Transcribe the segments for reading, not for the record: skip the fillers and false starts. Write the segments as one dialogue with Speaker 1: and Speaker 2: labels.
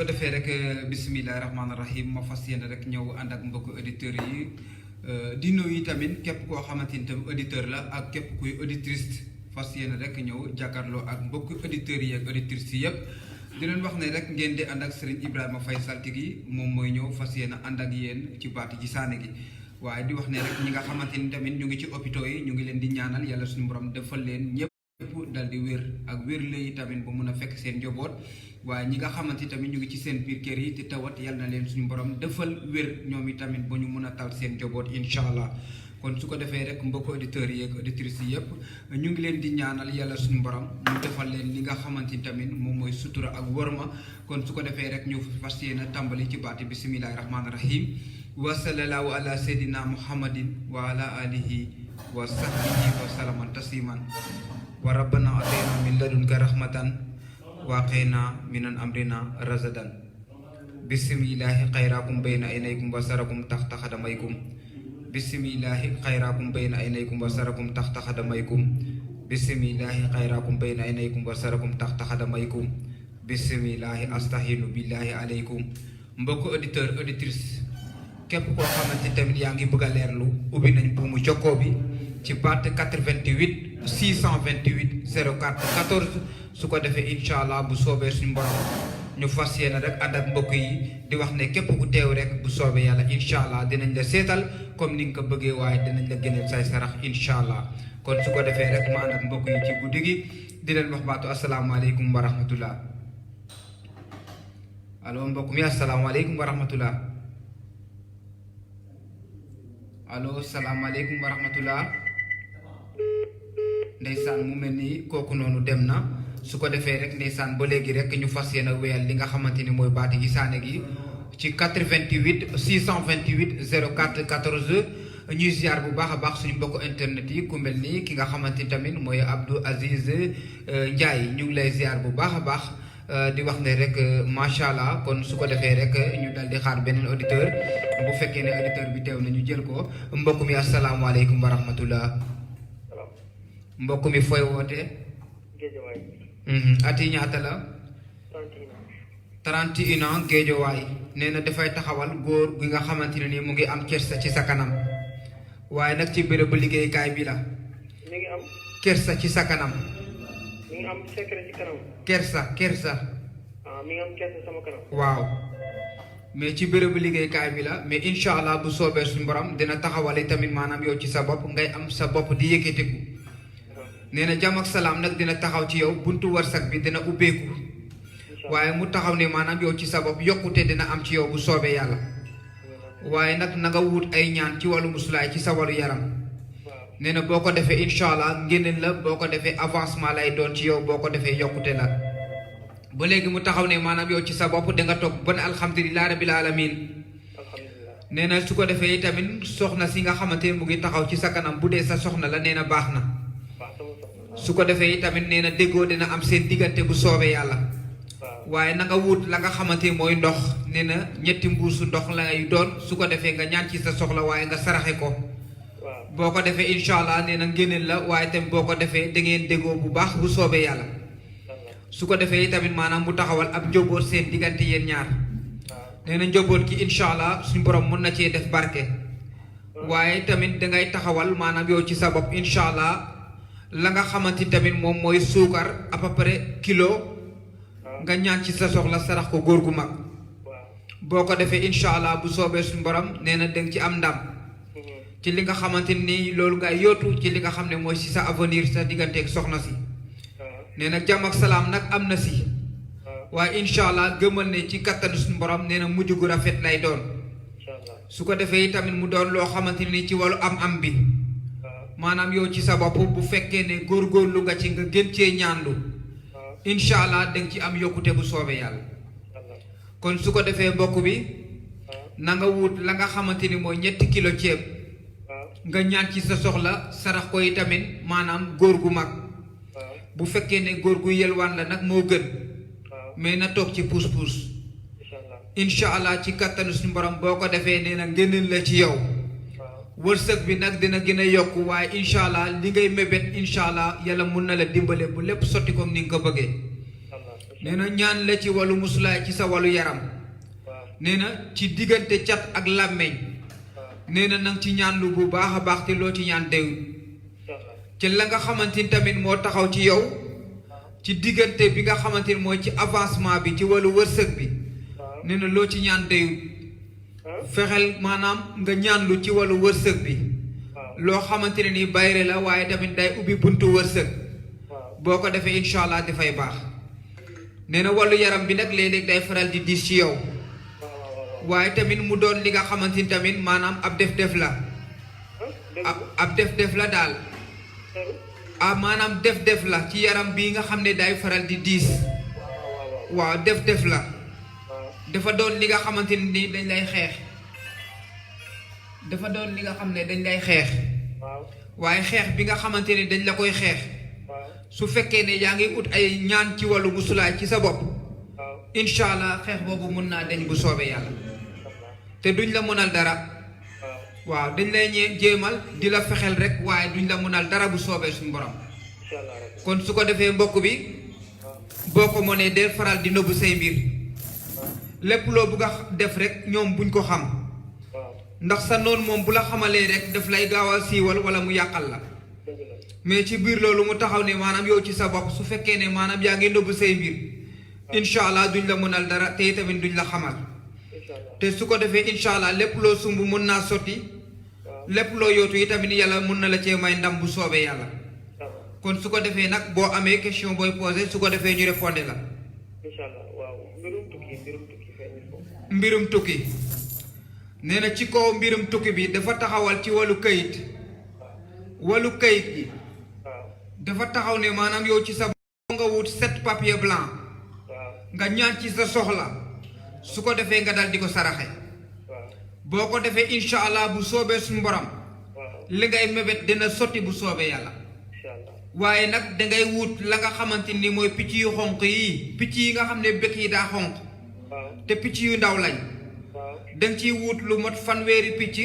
Speaker 1: ko defee rek bisimilah rahmaani rahim ma fas yéene rek ñëw ànd ak mbokku auditeurs yi di nuyu tamit képp koo xamante ni tam auditeur la ak képp kuy auditrice fas yéene rek ñëw jàkkaarloo ak mbokku auditeurs yi ak auditrices yi yëpp. di leen wax ne rek ngeen di ànd ak Serigne Ibrahima Faye Saltigui moom mooy ñëw fas yéene ànd ak yéen ci baati ci saane gi waaye di wax ne rek ñi nga xamante ni tamit ñu ngi ci hôpitaux yi ñu ngi leen di ñaanal yàlla suñu borom defal leen ñëpp dal di wér ak wér lay tamit ba mun a fekk seen njaboot waaye ñi nga xamante tamit ñu ngi ci seen biir kër yi te tawat yàlla na leen suñu borom defal wér ñoom i tamit ba ñu mun a tal seen njaboot incha allah. kon su ko defee rek mbokk auditeurs yi ak auditrices yi yëpp ñu ngi leen di ñaanal yàlla suñu borom mu defal leen li nga xamante ni tamit moom mooy sutura ak worma kon su ko defee rek ñu fas yéene tàmbali ci baati bisimilahi rahmaani rahim wa sallallahu ala seydina muhammadin wa ala alihi wa sahbihi wa salaman tasliman wa rabbana atayna min ladunka rahmatan wa qina minan amrina razadan bisimilahi xayrakum bayna aynaykum wa sarakum taxta xadamaykum bisimilahi xayrakum bayna aynaykum wa sarakum taxta xadamaykum bisimilahi xayrakum bayna aynaykum wa sarakum taxta xadamaykum bisimilahi astahinu billahi aleykum mbokk auditeur auditrice képp koo xamante tamit yaa ngi bëgg a leerlu ubbi nañ buumu jokkoo bi ci baat 88 628 04 14 su ko defee incha allah bu soobee suñu borom ñu fas yéene rek ànd ak mbokk yi di wax ne képp ku teew rek bu soobee yàlla incha allah dinañ la seetal comme ni nga ko bëggee waaye dinañ la génneel say sarax incha allah kon su ko defee rek ma ànd ak mbokk yi ci guddi gi di leen wax baatu asalaamaaleykum wa rahmatullah allo mbokk mi asalaamaaleykum wa rahmatullah allo salaamaaleykum wa rahmatullah ndeysaan mu mel ni kooku noonu dem na su ko defee rek ndeysaan ba léegi rek ñu fas yéene wéyal li nga xamante ni mooy baati gi saane gi ci 88 628 04 14 ñuy ziar bu baax a baax suñu mbokku internet yi ku mel ni ki nga xamante ni tamit mooy Abdou Aziz Ndiaye ñu ngi lay ziar bu baax a baax di wax ne rek macha allah kon su ko defee rek ñu dal di xaar beneen auditeur bu fekkee ne auditeur bi teew na ñu jël ko mbokk mi asalaamaaleykum wa rahmatullah mbokk mi fooy woote. ati ñaata la 31 ans géejowaay nee na dafay taxawal góor gi nga xamante ne ni mu ngi am kersa ci sa kanam waaye nag ci bérébu liggéeykaay bi la.
Speaker 2: mi ngi am
Speaker 1: kersa ci sa kanam.
Speaker 2: mi ngi am secret ci kanam.
Speaker 1: kersa.
Speaker 2: mi ngi am kersa sama kanam.
Speaker 1: waaw mais ci bérébu liggéeykaay bi la mais incha allah bu soobee suñu borom dina taxawale tamit maanaam yow ci sa bopp ngay am sa bopp di yëkkatiku. nee na jàmm ak salaam nag dina taxaw ci yow buntu warsak bi dina ubbeeku waaye mu taxaw ne maanaam yow ci sa bopp yokkute dina am ci yow bu soobee yàlla waaye nag na nga wut ay ñaan ci wàllu musulaay ci sa wàllu yaram nee na boo ko defee incha allah ngénneen la boo ko defee avancement lay doon ci yow boo ko defee yokkute la ba léegi mu taxaw ne maanaam yow ci sa bopp danga toog ba ne alhamdulilah rabil alamin nee na su ko defee tamit soxna si nga xamante ne mu ngi taxaw ci sa kanam bu dee sa soxna la nee na baax na su ko defee tamit nee na déggoo dina am seen diggante bu soobee yàlla waaye na nga wut la nga xamante mooy ndox nee na ñetti mbuusu ndox la ngay doon su ko defee nga ñaan ci sa soxla waaye nga saraxe ko boo ko defee incha allah nee na ngéneel la waaye tamit boo ko defee da ngeen déggoo bu baax bu soobee yàlla su ko defee tamit maanaam mu taxawal ab njóboot seen diggante yéen ñaar nee na njóboot gi incha allah suñu borom mën na cee def barke waaye tamit dangay taxawal maanaam yow ci sa bopp incha allah la nga xamante tamit moom mooy suukar à peu près kilo nga ñaan ci sa soxla sarax ko góor gu mag boo ko defee incha allah bu soobee suñu borom nee na danga ci am ndam ci li nga xamante ni loolu ngay yootu ci li nga xam ne mooy si sa avenir sa digganteeg soxna si nee na jàmm ak salaam nag am na si waaye incha allah gëmal ne ci kattanu suñu borom nee na mujj gu rafet lay doon su ko defee tamit mu doon loo xamante ni ci wàllu am-am bi. maanaam yow ci sa bopp bu fekkee ne góorgóorlu nga ci nga gën cee ñaanlu incha allah danga ci am yokkute bu soobee yàlla kon su ko defee mbokk bi na nga wut la nga xamante ni mooy 7 kilo ceeb nga ñaan ci sa soxla sarax ko yi tamit maanaam góor gu mag bu fekkee ne góor gu yelwaan la nag moo gën mais na toog ci puus-puus incha allah ci kattanu suñu borom boo ko defee nee na ngëneel la ci yow wërsëg bi nag dina gën a yokk waaye incha allah li ngay mébét incha allah yàlla mun na la dimbale bu lépp sotti comme ni nga ko bëggee nee na ñaan la ci wàllu musulaay ci sa wàllu yaram
Speaker 2: waaw
Speaker 1: nee na ci diggante cat ak làmmeñ
Speaker 2: waaw
Speaker 1: nee na nang ci ñaan lu bu baax a baax te loo ci ñaan dew
Speaker 2: incha allah
Speaker 1: ci la nga xamante ni tamit moo taxaw ci yow ci diggante bi nga xamante ni mooy ci avancement bi ci wàllu wërsëg bi
Speaker 2: waaw
Speaker 1: nee na loo ci ñaan dew
Speaker 2: ah
Speaker 1: fexeel maanaam nga ñaanlu ci wàllu wërsëg bi
Speaker 2: waaw
Speaker 1: loo xamante ne ni bayre la waaye tamit day ubbi buntu wërsëg
Speaker 2: waaw
Speaker 1: boo ko defee incha allah dafay baax nee na wàllu yaram bi nag léeg-léeg day faral di diis ci yow
Speaker 2: waaw waaw
Speaker 1: waaye tamit mu doon li nga xamante ni tamit maanaam ab def-def la
Speaker 2: dégg
Speaker 1: ab def-def la daal
Speaker 2: nga
Speaker 1: maanaam def-def la ci yaram bii nga xam ne day faral di diis
Speaker 2: waaw
Speaker 1: waaw def-def la
Speaker 2: waaw
Speaker 1: dafa doon li nga xamante ni dañ lay xeex dafa doon li nga xam ne dañ lay xeex
Speaker 2: waaw
Speaker 1: waaye xeex bi nga xamante ni dañ la koy xeex
Speaker 2: waaw
Speaker 1: su fekkee ne yaa ngi ut ay ñaan ci wàllu musulaay ci sa bopp
Speaker 2: waaw
Speaker 1: incha allah xeex boobu mun naa dañ bu soobee yàlla
Speaker 2: waaw
Speaker 1: te duñ la mënal dara waaw dañ lay jéemal di la fexeel rek waaye duñ la mënal dara bu soobee suñu borom
Speaker 2: incha allah rek
Speaker 1: kon su ko defee mbokk bi
Speaker 2: waaw
Speaker 1: boo ko mënee del faral di nëbbu say mbir lépp loo bugg a def rek ñoom buñ ko xam
Speaker 2: waaw
Speaker 1: ndax sa noonu moom bu la xamalee rek daf lay gaaw a siiwal wala mu yàqal la
Speaker 2: dëgg la
Speaker 1: mais ci biir loolu mu taxaw ne maanaam yow ci sa bopp su fekkee ne maanaam yaa ngi nëbbu say mbir incha allah duñ la mënal dara te tamit duñ la xamal
Speaker 2: incha allah
Speaker 1: te su ko defee incha allah lépp loo sumb mun naa sotti
Speaker 2: waaw
Speaker 1: lépp loo yootu yi tamit yàlla mun na la cee may ndam bu soobee yàlla
Speaker 2: incha allah
Speaker 1: kon su ko defee nag boo amee question booy posé su ko defee ñu répondé la
Speaker 2: incha allah waaw mbirum tukki feeñ foofu
Speaker 1: mbirum tukki nee na ci kaw mbirum tukki bi dafa taxawal ci wàllu kayit wàllu kayit gi
Speaker 2: waaw
Speaker 1: dafa taxaw ne maanaam yow ci sa bopp nga wut 7 papier blanc
Speaker 2: waaw
Speaker 1: nga ñaan ci sa soxla su ko defee nga dal di ko saraxe
Speaker 2: waaw
Speaker 1: boo ko defee incha allah bu soobee suñu borom
Speaker 2: waaw
Speaker 1: li ngay mébét dina sotti bu soobee yàlla
Speaker 2: incha allah
Speaker 1: waaye nag dangay wut la nga xamante ni mooy picc yu xonq yi picc yi nga xam ne bëkk yi daa xonq
Speaker 2: waaw
Speaker 1: te picc yu ndaw lañ
Speaker 2: waaw
Speaker 1: danga ciy wut lu mot fanweeri picc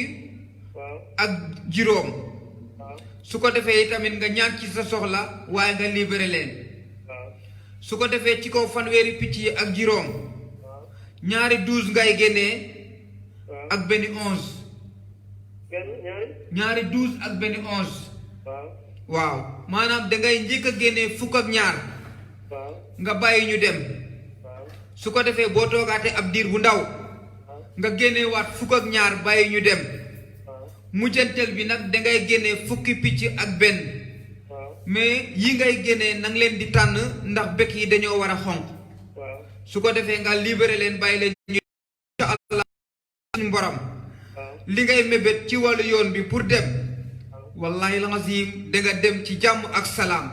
Speaker 2: waaw
Speaker 1: ak juróom
Speaker 2: waaw
Speaker 1: su ko defee tamit nga ñaan ci sa soxla waaye nga libéré leen
Speaker 2: waaw
Speaker 1: su ko defee ci kaw fanweeri picc yi ak juróom
Speaker 2: waaw
Speaker 1: ñaari 12 ngay génnee
Speaker 2: waaw
Speaker 1: ak benn 11
Speaker 2: benn
Speaker 1: ñaari 12 ak benn 11
Speaker 2: waaw
Speaker 1: waaw maanaam dangay njëkk a génnee fukk ak ñaar
Speaker 2: waaw
Speaker 1: nga bàyyi ñu dem
Speaker 2: waaw
Speaker 1: su ko defee boo toogaatee ab diir bu ndaw nga génnee waat fukk ak ñaar bàyyi ñu dem
Speaker 2: waaw
Speaker 1: mujjanteel bi nag dangay génnee fukki picc ak benn
Speaker 2: waaw
Speaker 1: mais yi ngay génnee nang leen di tànn ndax bëkk yi dañoo war a xonq
Speaker 2: waaw
Speaker 1: su ko defee nga libéré leen bàyyi leen ñu incha allah suñu borom
Speaker 2: waaw
Speaker 1: li ngay mébét ci wàllu yoon bi pour dem wallahi lazim da nga dem ci jàmm ak salaam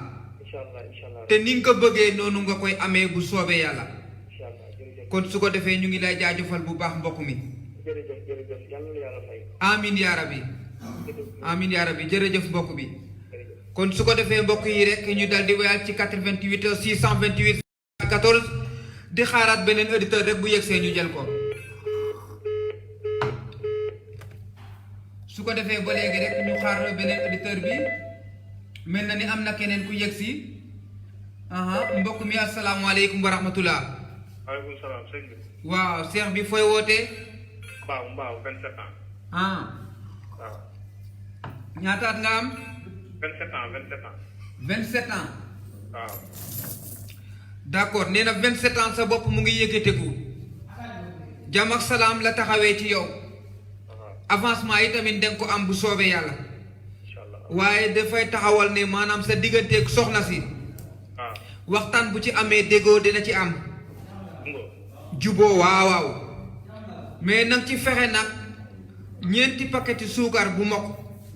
Speaker 2: incha allah
Speaker 1: te ni nga ko bëggee noonu nga koy amee bu soobee yàlla
Speaker 2: incha allah jërëjëf
Speaker 1: kon su ko defee ñu ngi lay jaajëfal bu baax mbokk mi
Speaker 2: jërëjëf yàlla na yàlla fay
Speaker 1: amin yaa rabbi amin yaa rabbi jërëjëf mbokk bi
Speaker 2: jërëjëf
Speaker 1: kon su ko defee mbokk yi rek ñu dal di wéyal ci 88 628 14 di xaaraat beneen auditeur rek bu yegsee ñu jël ko su ko defee ba léegi rek ñu xaar beneen auditeur bi mel na ni am na keneen ku yegsi mbokk mi asalaamaaleykum wa rahmatullah
Speaker 2: waaleykum salaam sëñ bi
Speaker 1: waaw seex bi fooy wootee
Speaker 2: mbaaw 27 ans waaw
Speaker 1: ñaataat nga am
Speaker 2: 27 ans
Speaker 1: 27 ans
Speaker 2: waaw
Speaker 1: d'accord nee na 27 ans sa bopp mu ngi yëkkateku jàmm ak salaam la taxawee ci yow avancement yi tamit danga ko am bu soobee yàlla
Speaker 2: incha allah
Speaker 1: waaye dafay taxawal ne maanaam sa digganteeg soxna si
Speaker 2: waaw
Speaker 1: waxtaan bu ci amee déggoo dina ci am
Speaker 2: ngo
Speaker 1: juboo waaw mais nag ci fexe nag ñeenti paqueti suukar bu mokk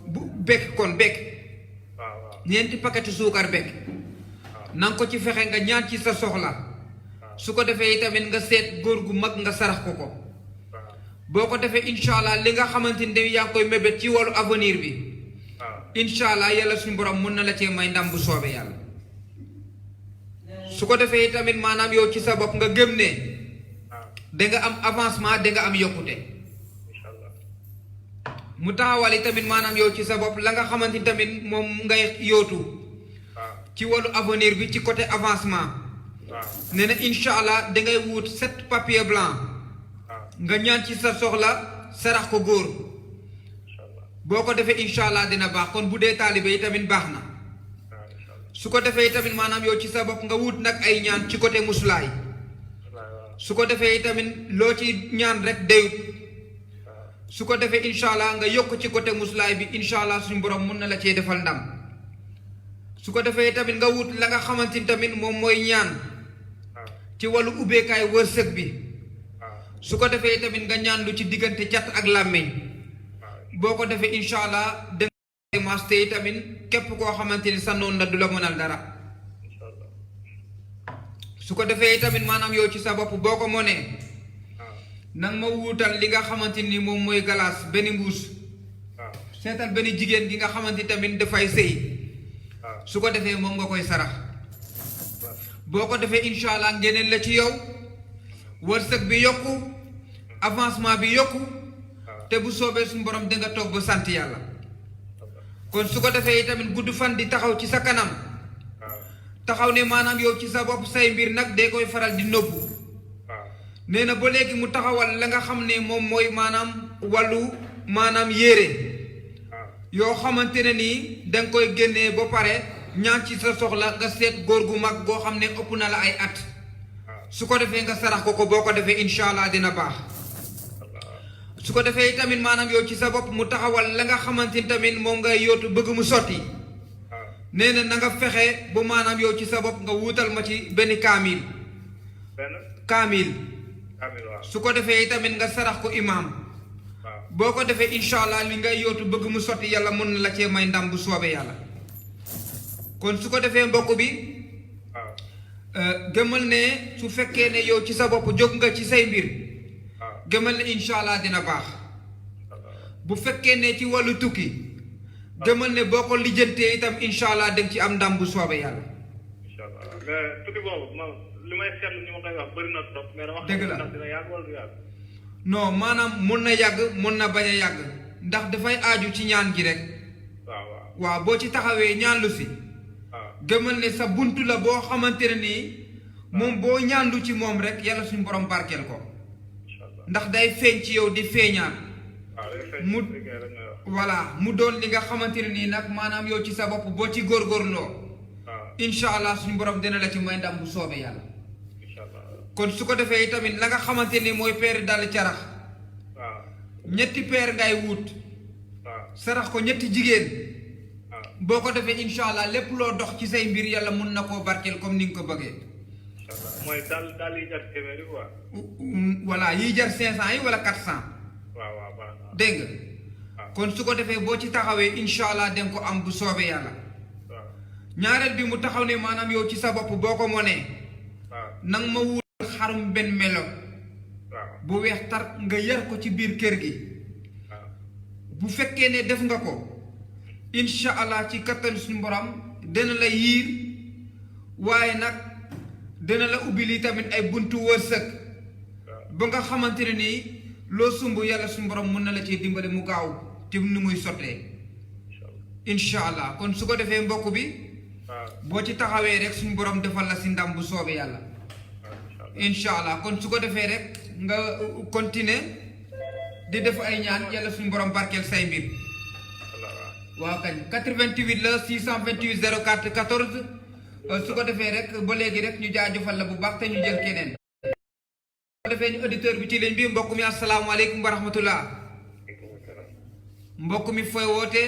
Speaker 1: bu bekk kon bekk
Speaker 2: waaw
Speaker 1: ñeenti paqueti suukar bekk na nga ko ci fexe nga ñaan ci sa soxla su ko defee itamit nga seet góor gu mag nga sarax ko
Speaker 2: waaw
Speaker 1: boo ko defee incha allah li nga xamante ni yaa ngi koy mébét ci wàllu avenir bi
Speaker 2: waaw
Speaker 1: incha allah yàlla suñu borom mun na la cee may ndam bu soobee yàlla su ko defee itamit maanaam yow ci sa bopp nga gëm ne
Speaker 2: waaw
Speaker 1: da nga am avancement da nga am yokkute
Speaker 2: incha allah
Speaker 1: mu taxawal itamit maanaam yow ci sa bopp la nga xamante ni tamit moom ngay yootu
Speaker 2: waaw
Speaker 1: ci wàllu avenir bi ci côté avancement nee na incha allah dangay wut 7 papier blanc nga ñaan ci sa soxla sarax ko góor boo ko defee incha allah dina baax kon bu dee taalibe yi tamit baax na su ko defee tamit maanaam yow ci sa bopp nga wut nag ay ñaan ci côté musulaay su ko defee tamit loo ci ñaan rek deyut su ko defee incha allah nga yokk ci côté musulaay bi incha allah suñu borom mun na la cee defal ndam su ko defee tamit nga wut la nga xamante ni tamit moom mooy ñaan ci wàllu ubbeekaay wërsëg bi su ko defee tamit nga ñaan lu ci diggante cat ak làmmiñ boo ko defee incha allah danga maste yi tamit képp koo xamante ni sa noonu la du la mënal dara su ko defee tamit maanaam yow ci sa bopp boo ko mënee nang ma wuutal li nga xamante ni moom mooy galaas benn mbuus seetal benn jigéen gi nga xamante ni tamit dafay sëy su ko defee moom nga koy sarax boo ko defee incha allah ngeneen la ci yow wërsëg bi yokku avancement bi yokku te bu soobee suñu borom danga toog ba sant yàlla kon su ko defee tamit gudd fan di taxaw ci sa kanam taxaw ne maanaam yow ci sa bopp say mbir nag dee koy faral di nëbbu nee na ba léegi mu taxawal la nga xam ne moom mooy maanaam wàllu maanaam yére yoo xamante ne nii danga koy génnee ba pare ñaan ci sa soxla nga seet góor gu mag goo xam ne ëpp na la ay at su ko defee nga sarax ko boo ko defee incha allah dina baax su ko defee tamit maanaam yow ci sa bopp mu taxawal la nga xamante ni tamit moom ngay yóotu bëgg mu sotti nee na nga fexe bu maanaam yow ci sa bopp nga wuutal ma ci benn kaamil kaamil su ko defee tamit nga sarax ko imaam boo ko defee incha allah li ngay yóotu bëgg mu sotti yàlla mën na la cee may ndam bu soobee yàlla kon su ko defee mbokk bi gëmal ne su fekkee ne yow ci sa bopp jóg nga ci say mbir gëmal ne incha allah dina baax bu fekkee ne ci wàllu tukki gëmal ne boo ko lijjantee itam incha allah danga ci am ndam bu soobee yàlla.
Speaker 2: incha allah mais tukki boobu man li may seetlu ñu ma koy wax bëri na trop. mais dama xam ne ndax dina yàgg wala du yàgg.
Speaker 1: non maanaam mun na yàgg mun na bañ a yàgg ndax dafay aaju ci ñaan gi rek. waaw boo ci taxawee ñaan lu si. gëmal ne sa buntu la boo xamante ne nii moom boo ñaanlu ci moom rek yàlla suñu borom barkeel ko ndax day feeñ ci yow di feeñaan mu voilà mu doon li nga xamante ne nii nag maanaam yow ci sa bopp boo ci góorgóorloo incha allah suñu borom dina la ci may ndam bu soobee yàlla kon su ko defee tamit la nga xamante ni mooy peeri dal carax ñetti peer ngay wut sarax ko ñetti jigéen boo ko defee incha allah lépp loo dox ci say mbir yàlla mun na koo barkeel comme ni nga ko bëggee.
Speaker 2: mooy daal yi jar téeméeri quoi.
Speaker 1: voilà yiy jar 500 yi wala 400.
Speaker 2: waaw.
Speaker 1: dégg nga. kon su ko defee boo ci taxawee incha allah danga ko am bu soobee yàlla. ñaareel bi mu taxaw ne maanaam yow ci sa bopp boo ko mënee. nang ma wut xarum benn melo. bu weex tar nga yar ko ci biir kër gi. bu fekkee ne def nga ko. incha allah ci kattan suñu borom dina la yiir waaye nag dina la ubbi lii tamit ay buntu wërsëg ba nga xamante ne nii loo sumb yàlla suñu borom mën na la cee dimbale mu gaaw te ni muy sottee incha allah kon su ko defee mbokk bi boo ci taxawee rek suñu borom defal la si ndam bu soobee yàlla incha allah kon su ko defee rek nga continuer di def ay ñaan yàlla suñu borom barkeel say mbir. waaw kañ 88 la 628 04 14 su ko defee rek ba léegi rek ñu jaajëfal la bu baax te ñu jël keneen. su ko defee ñu auditeur bi ci ligne bi mbokk mi asalaamaaleykum wa rahmatullah. mbokk mi fooy woote.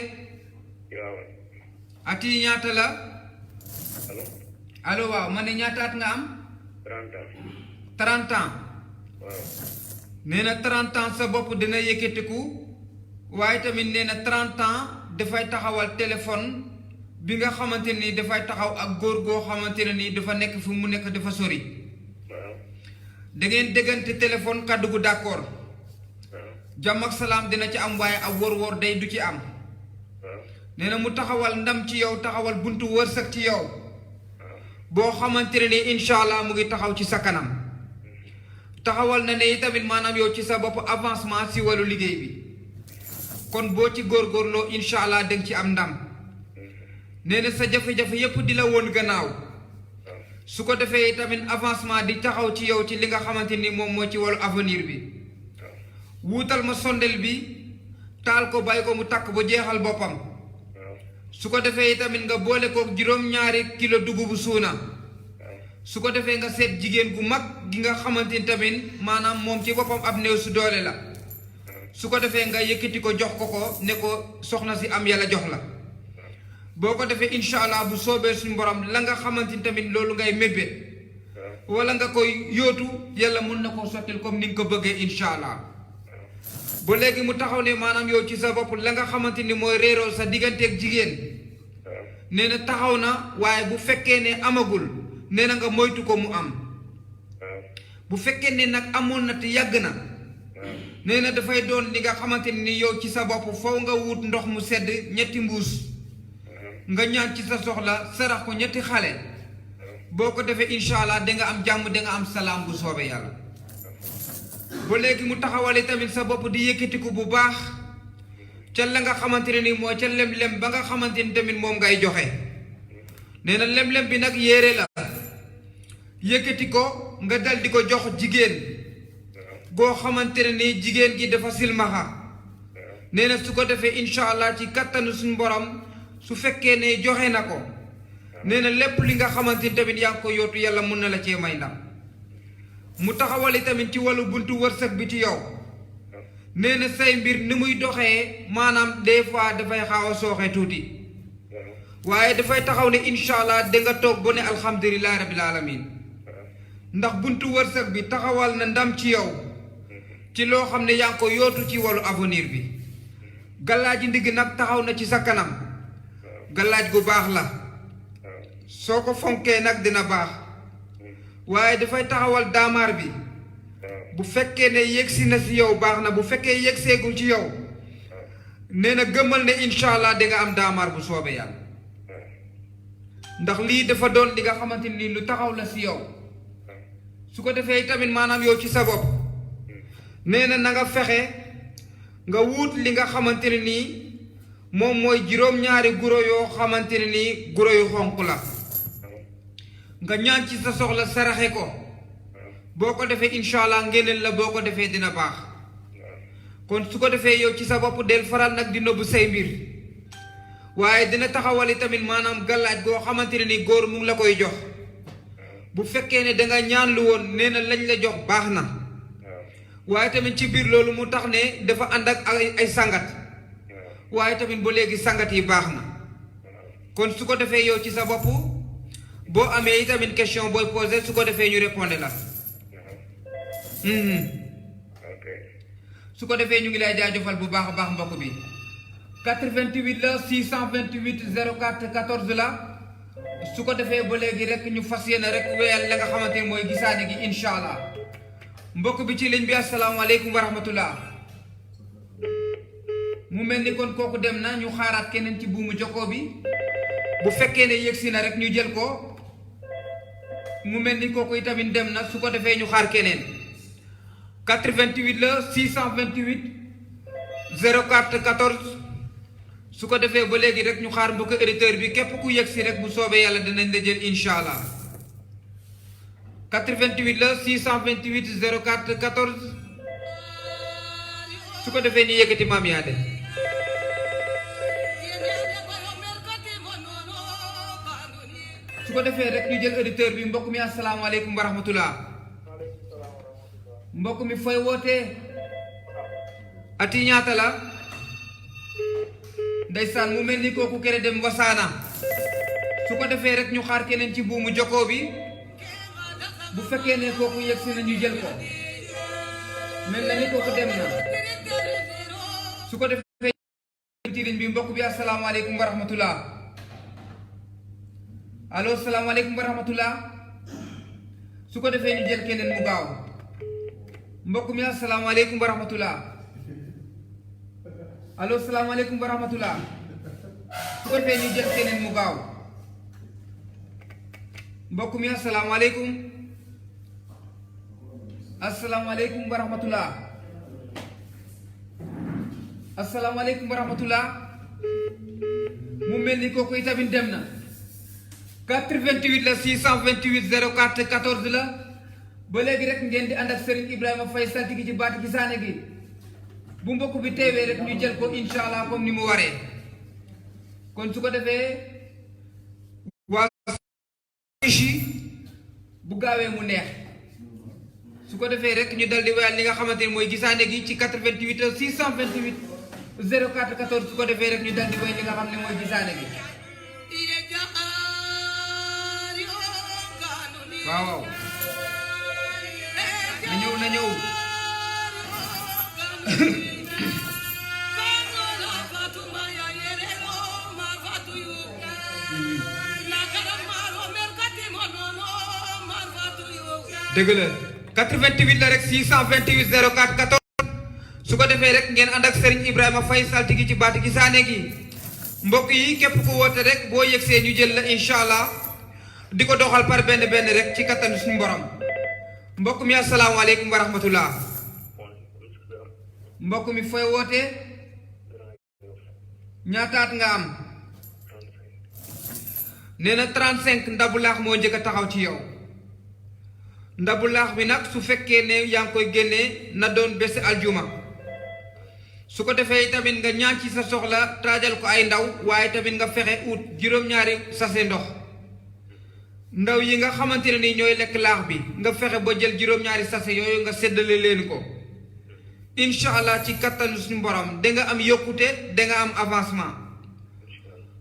Speaker 1: ati ñaata la. allo waaw ma ne ñaata at nga am.
Speaker 2: 30 ans.
Speaker 1: 30 ans.
Speaker 2: waaw.
Speaker 1: nee na 30 ans sa bopp dina yëkkatiku waaye tamit nee na 30 ans. dafay taxawal téléphone bi nga xamante ni dafay taxaw ak góor goo xamante ne nii dafa nekk fu mu nekk dafa sori. da ngeen déggante téléphone kàddu gu d'accord. jàmm ak salaam dina ci am waaye ak wor-wor day du ci am. nee na mu taxawal ndam ci yow taxawal buntu wërsëg ci yow. boo xamante ne nii incha allah mu ngi taxaw ci sa kanam. taxawal na ne tamit maanaam yow ci sa bopp avancement si wàllu liggéey bi. kon boo ci góorgóorloo incha allah danga ci am ndam nee na sa jafe-jafe yépp di la woon gannaaw su ko defee tamit avancement di taxaw ci yow ci li nga xamante ni moom moo ci wàllu avenir bi wuutal ma sondel bi taal ko bàyyi ko mu takk ba jeexal boppam su ko defee tamit nga boole ko juróom-ñaari kilo dugubu suuna su ko defee nga seet jigéen gu mag gi nga xamante ni tamit maanaam moom ci boppam ab néew su doole la su ko defee nga yëkkati ko jox ko ne ko soxna si am yàlla jox la boo ko defee incha allah bu soobee suñu borom la nga xamante ni tamit loolu ngay mébét wala nga koy yóotu yàlla mun na koo sottil comme ni nga ko bëggee incha allah ba léegi mu taxaw ne maanaam yow ci sa bopp la nga xamante ni mooy réeroo sa digganteeg jigéen nee na taxaw na waaye bu fekkee ne amagul nee na nga moytu ko mu am bu fekkee ne nag amoon na te yàgg na nee na dafay doon li nga xamante ni yow ci sa bopp foo nga wut ndox mu sedd ñetti mbuus nga ñaan ci sa soxla sarax ko ñetti xale boo ko defee incha allah danga am jàmm danga am salaam bu soobee yàlla ba léegi mu taxawale tamit sa bopp di yëkkatiku bu baax ca la nga xamante ne ni mooy ca lem-lem ba nga xamante ni tamit moom ngay joxe nee na lem-lem bi nag yére la yëkkati ko nga dal di ko jox jigéen goo xamante ne ni jigéen gi dafa silmaxa nee na su ko defee incha allah ci kattanu suñu borom su fekkee ne joxe na ko nee na lépp li nga xamante ni tamit yaa ngi ko yootu yàlla mun na la cee may ndam mu taxawali tamit ci wàllu buntu wërsëg bi ci yow nee na say mbir ni muy doxee maanaam des fois dafay xaaw a sooxe tuuti waaye dafay taxaw ne incha allah danga toog ba ne alhamdulilah rabil alamin ndax buntu wërsëg bi taxawal na ndam ci yow ci loo xam ne yaa ngi ko yootu ci wàllu avenir bi gallaaji ndigg nag taxaw na ci sa kanam gallaaj gu baax la soo ko fonkee nag dina baax waaye dafay taxawal daamaar bi bu fekkee ne yegsi na si yow baax na bu fekkee yegseegul ci yow nee na gëmmal ne incha allah danga am daamaar bu soobee yàlla ndax lii dafa doon li nga xamante ni lu taxaw la si yow su ko defee tamit maanaam yow ci sa bopp nee na nga fexe nga wuut li nga xamante ne nii moom mooy juróom-ñaari guro yoo xamante ne nii guro yu xonq la nga ñaan ci sa soxla saraxe ko boo ko defee incha allah ngeneen la boo ko defee dina baax kon su ko defee yow ci sa bopp del faral nag di nëbbu say mbir waaye dina taxawali tamit maanaam gàllaaj goo xamante ne ni góor mu ngi la koy jox bu fekkee ne danga ñaan lu woon nee na lañ la jox baax na waaye tamit ci biir loolu mu tax ne dafa ànd ak ay sangat waaye tamit ba léegi sangat yi baax na kon su ko defee yow ci sa bopp boo amee itamit question booy posé su ko defee ñu répondre la su ko defee ñu ngi lay jaajëfal bu baax a baax mbokk bi 88 la 628 04 14 la su ko defee ba léegi rek ñu fas yéene rek wéyal la nga xamante ni mooy gisaane gi incha allah mbokk bi ci ligne bi asalaamaaleykum wa rahmatullah mu mel ni kon kooku dem na ñu xaaraat keneen ci buumu jokkoo bi bu fekkee ne yëgsi na rek ñu jël ko mu mel ni kooku itamit dem na su ko defee ñu xaar keneen 88 la 628 04 14 su ko defee ba léegi rek ñu xaar mbokk éditeur bi képp ku yëgsi rek bu soobee yàlla dinañ la jël incha allah 88 la 628 04 14 su ko defee ñu yëkkati maam yaa de su ko defee rek ñu jël auditeur bi mbokk mi asalaamaaleykum wa rahmatullah mbokk mi fooy wootee ati ñaata la ndeysaan mu mel ni kooku kere dem wasaana su ko defee rek ñu xaar keneen ci buumu jokkoo bi bu fekkee ne kooku yegsi na ñu jël ko mel na ni kooku dem na su ko defee ci ligne bi mbokk bi asalaamaaleykum wa rahmatullah allo salaamaaleykum wa rahmatullah su ko defee ñu jël keneen mu gaaw mbokk mi asalaamaaleykum wa rahmatullah allo salaamaaleykum wa rahmatullah su ko defee ñu jël keneen mu gaaw mbokk mi asalaamaaleykum asalaamaaleykum wa rahmatullah asalaamaaleykum wa rahmatullah mu mel ni kooku itamit dem na 88 la 628 04 14 la ba léegi rek ngeen di ànd ak Serigne Ibrahima Faye saltigi ci baati gisaane gi bu mbokk bi teewee rek ñu jël ko incha allah comme ni mu waree kon su ko defee waa bu gaawee mu neex su ko defee rek ñu dal di wayal li nga xamante ni mooy gisaane gi ci 88 628 04 14 su ko defee rek ñu dal di way li nga xam ne mooy gisaane gi waaw na ñëw dëgg la 88 la rek 628 04 14 su ko defee rek ngeen ànd ak Serigne Ibrahima Faye saltigi ci baati gisaane gi mbokk yi képp ku woote rek boo yegsee ñu jël la incha allah di ko doxal par benn benn rek ci kattan suñu borom mbokk mi asalaamaaleykum wa rahmatullah mbokk mi fooy wootee ñaataat nga am nee na 35 ndabu laax moo njëkk a taxaw ci yow ndabu laax bi nag su fekkee ne yaa ngi koy génnee na doon bési aljuma su ko defee tamit nga ñaan ci sa soxla taajal ko ay ndaw waaye tamit nga fexe ut juróom-ñaari sase ndox ndaw yi nga xamante ne ni ñooy lekk laax bi nga fexe ba jël juróom-ñaari sase yooyu nga séddale leen ko incha allah ci kattanu suñu borom da nga am yokkute da nga am avancement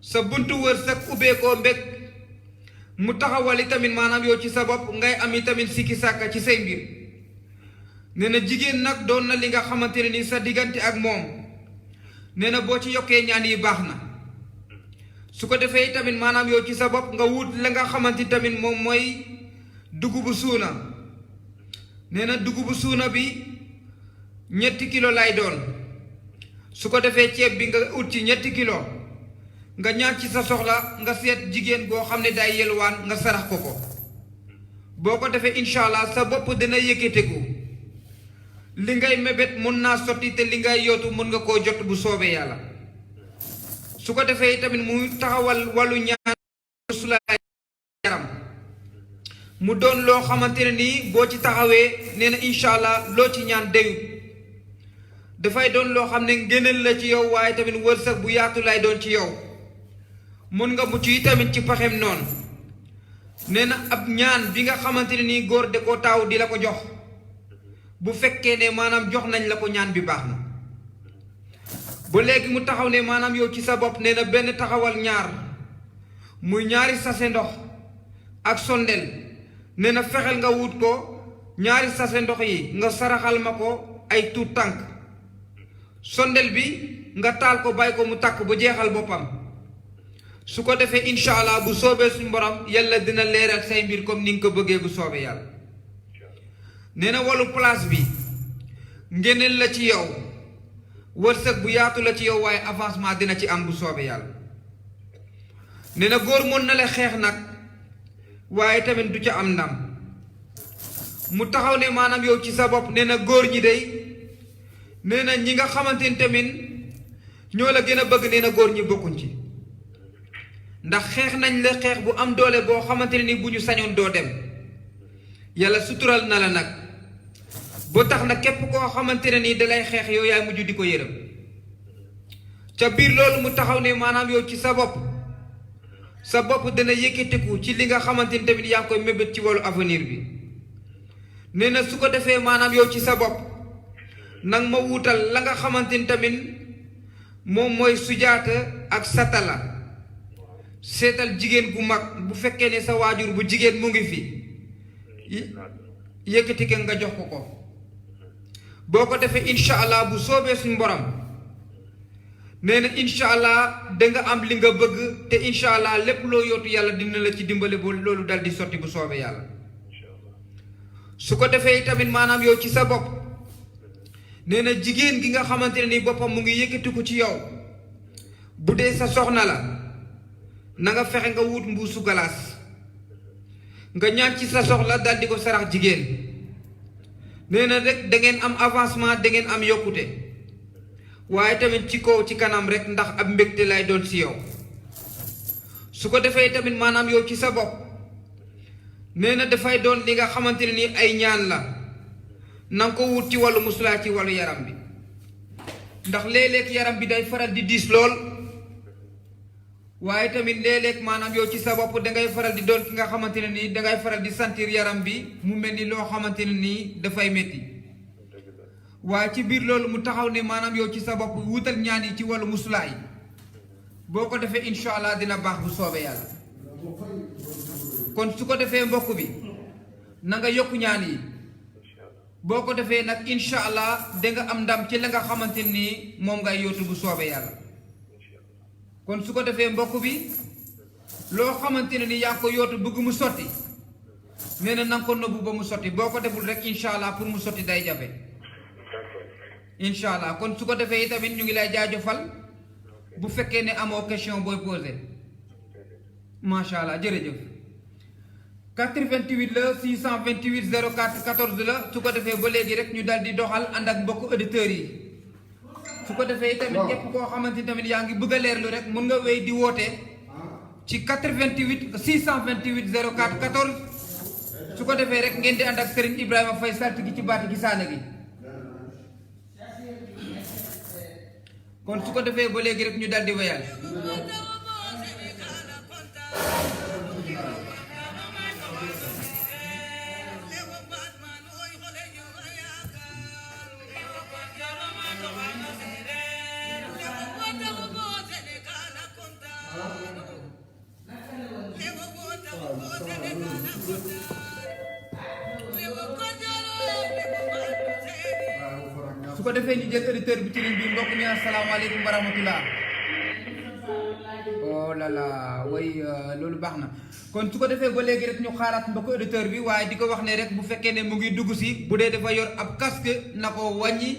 Speaker 1: sa buntu wërsëg ubbeekoo mbég mu taxawali tamit maanaam yow ci sa bopp ngay am i tamit sikki sàkka ci say mbir nee na jigéen nag doon na li nga xamante ne ni sa diggante ak moom nee na boo ci yokkee ñaan yi baax na su ko defee tamit maanaam yow ci sa bopp nga wut la nga xamante tamit moom mooy dugubu suuna nee na dugubu suuna bi 3 kilo lay doon su ko defee ceeb bi nga ut ci 3 kilo nga ñaan ci sa soxla nga seet jigéen boo xam ne day yelwaan nga sarax ko ko boo ko defee incha allah sa bopp dina yëkkateku li ngay mébét mun naa sotti te li ngay yootu mun nga koo jot bu soobee yàlla su ko defee tamit mu taxawal wàllu ñaan su la yaram mu doon loo xamante ne nii boo ci taxawee nee na incha allah loo ci ñaan deyut dafay doon loo xam ne ngëneel la ci yow waaye tamit wërsëg bu yaatu lay doon ci yow mun nga mucc yi tamit ci paxem noonu nee na ab ñaan bi nga xamante ne nii góor de ko taaw di la ko jox bu fekkee ne maanaam jox nañ la ko ñaan bi baax na ba léegi mu taxaw ne maanaam yow ci sa bopp nee na benn taxawal ñaar muy ñaari sase ndox ak sondel nee na fexeel nga wut ko ñaari sase ndox yi nga saraxal ma ko ay tuut tànk sondel bi nga taal ko bàyyi ko mu takk ba jeexal boppam su ko defee incha allah bu soobee suñu borom yàlla dina leeral say mbir comme ni nga ko bëggee bu soobee yàlla nee na wàllu place bi ngeneel la ci yow wërsëg bu yaatu la ci yow waaye avancement dina ci am bu soobee yàlla nee na góor mën na la xeex nag waaye tamit du ca am ndam mu taxaw ne maanaam yow ci sa bopp nee na góor ñi day nee na ñi nga xamante ni tamit ñoo la gën a bëgg nee na góor ñi bokkuñ ci ndax xeex nañ la xeex bu am doole boo xamante ne ni bu ñu sañoon doo dem yàlla sutural na la nag boo tax na képp koo xamante ne nii dalay xeex yow yaay mujj di ko yërëm ca biir loolu mu taxaw ne maanaam yow ci sa bopp dana yëkkatiku ci li nga xamante ni tamit yaa ngi koy mébét ci wàllu avenir bi nee na su ko defee maanaam yow ci sa bopp nag ma wuutal la nga xamante ni tamit moom mooy sujaata ak satala seetal jigéen gu mag bu fekkee ne sa waajur bu jigéen mu ngi fi yëkkati ke nga jox ko boo ko defee incha allah bu soobee suñu borom nee na incha allah danga am li nga bëgg te incha allah lépp loo yootu yàlla dina la ci dimbale ba loolu dal di sotti bu soobee yàlla su ko defee tamit maanaam yow ci sa bopp nee na jigéen gi nga xamante ne ni boppam mu ngi yëkkati ko ci yow bu dee sa soxna la na nga fexe nga wut mbuusu galaas nga ñaan ci sa soxla dal di ko sarax jigéen nee na rek da ngeen am avancement da ngeen am yokkute waaye tamit ci kaw ci kanam rek ndax ab mbégte lay doon si yow su ko defee tamit maanaam yow ci sa bopp nee na dafay doon li nga xamante ne ni ay ñaan la na nga ko wut ci wàllu musulaa ci wàllu yaram bi ndax léeg-léeg yaram bi day faral di diis lool waaye tamit léeg-léeg maanaam yow ci sa bopp dangay faral di doon ki nga xamante ne nii dangay faral di sentir yaram bi mu mel ni loo xamante ne nii dafay métti waaye ci biir loolu mu taxaw ne maanaam yow ci sa bopp wutal ñaan yi ci wàllu musulaa yi boo ko defee incha allah dina baax bu soobee yàlla kon su ko defee mbokk bi na nga yokk ñaan yi boo ko defee nag incha allah danga am ndam ci la nga xamante nii moom ngay yóotu bu soobee yàlla kon su ko defee mbokk bi loo xamante ne ni yaa ngi ko yóotu bëgg mu sotti nee na nga ko nëbbu ba mu sotti boo ko deful rek incha allah pour mu sotti day jafe incha allah kon su ko defee itamit ñu ngi lay jaajëfal bu fekkee ne amoo question booy posé macha allah jërëjëf 88 la 628 04 14 la su ko defee ba léegi rek ñu dal di doxal ànd ak mbokk auditeurs yi su ko defee tamit képp koo xamante ni tamit yaa ngi bëgg a leerlu rek mun nga wéy di woote ci 88 628 04 14 su ko defee rek ngeen di ànd ak Serigne Ibrahima Faye saltigi ci baati gisaane gi kon su ko defee ba léegi rek ñu dal di wéyal su ko defee ñu jël auditeur bi ci ligne bi mbokk mi asalaamaaleykum wa rahmatullah oh là là way loolu baax na kon su ko defee ba léegi rek ñu xaaraat mbokk auditeur bi waaye di ko wax ne rek bu fekkee ne mu ngi dugg si bu dee dafa yor ab casque na ko wàññi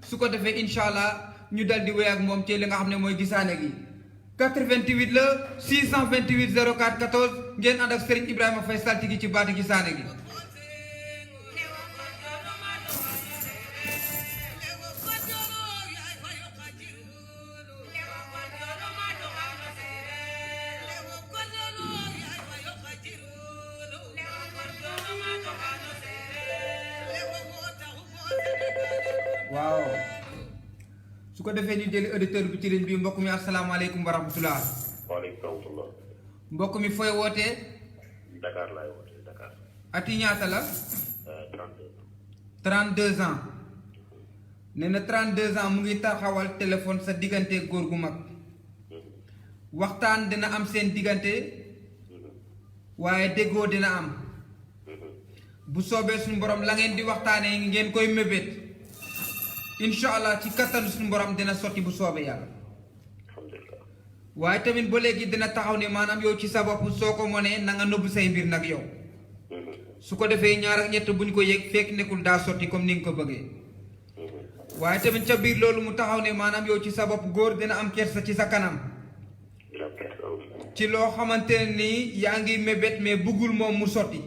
Speaker 1: su ko defee incha allah ñu dal di wéy ak moom ci li nga xam ne mooy gisaane gi 88 la 628 04 14 ngeen ànd ak Serigne Ibrahima Faye saltigi ci baati gisaane gi waaw su ko defee ñu jëli auditeur bi ci ligne bi mbokk mi asalaamaaleykum wa rahmatulah.
Speaker 2: waaleykum salaam.
Speaker 1: mbokk mi fooy wootee.
Speaker 2: Dakar laay wootee Dakar.
Speaker 1: ati ñaata la.
Speaker 2: 32 ans.
Speaker 1: 32 ans. nee na 32 ans mu ngi taxawal téléphone sa diggante góor gu mag. waxtaan dina am seen diggante. waaye déggoo dina am. bu soobee suñu borom la ngeen di waxtaanee ngeen koy mébét. incha allah ci kattanu suñu borom dina sotti bu soobee yàlla.
Speaker 2: alhamdulilah.
Speaker 1: waaye tamit ba léegi dina taxaw ne maanaam yow ci sa bopp soo ko mënee na nga nëbb say mbir nag yow. su ko defee ñaar ak ñett bu ñu ko yëg fekk nekkul daa sotti comme ni nga ko bëggee. waaye tamit ca biir loolu mu taxaw ne maanaam yow ci sa bopp góor dina am kersa ci sa kanam. ci loo xamante ne nii yaa ngi mébét mais buggul moom mu sotti.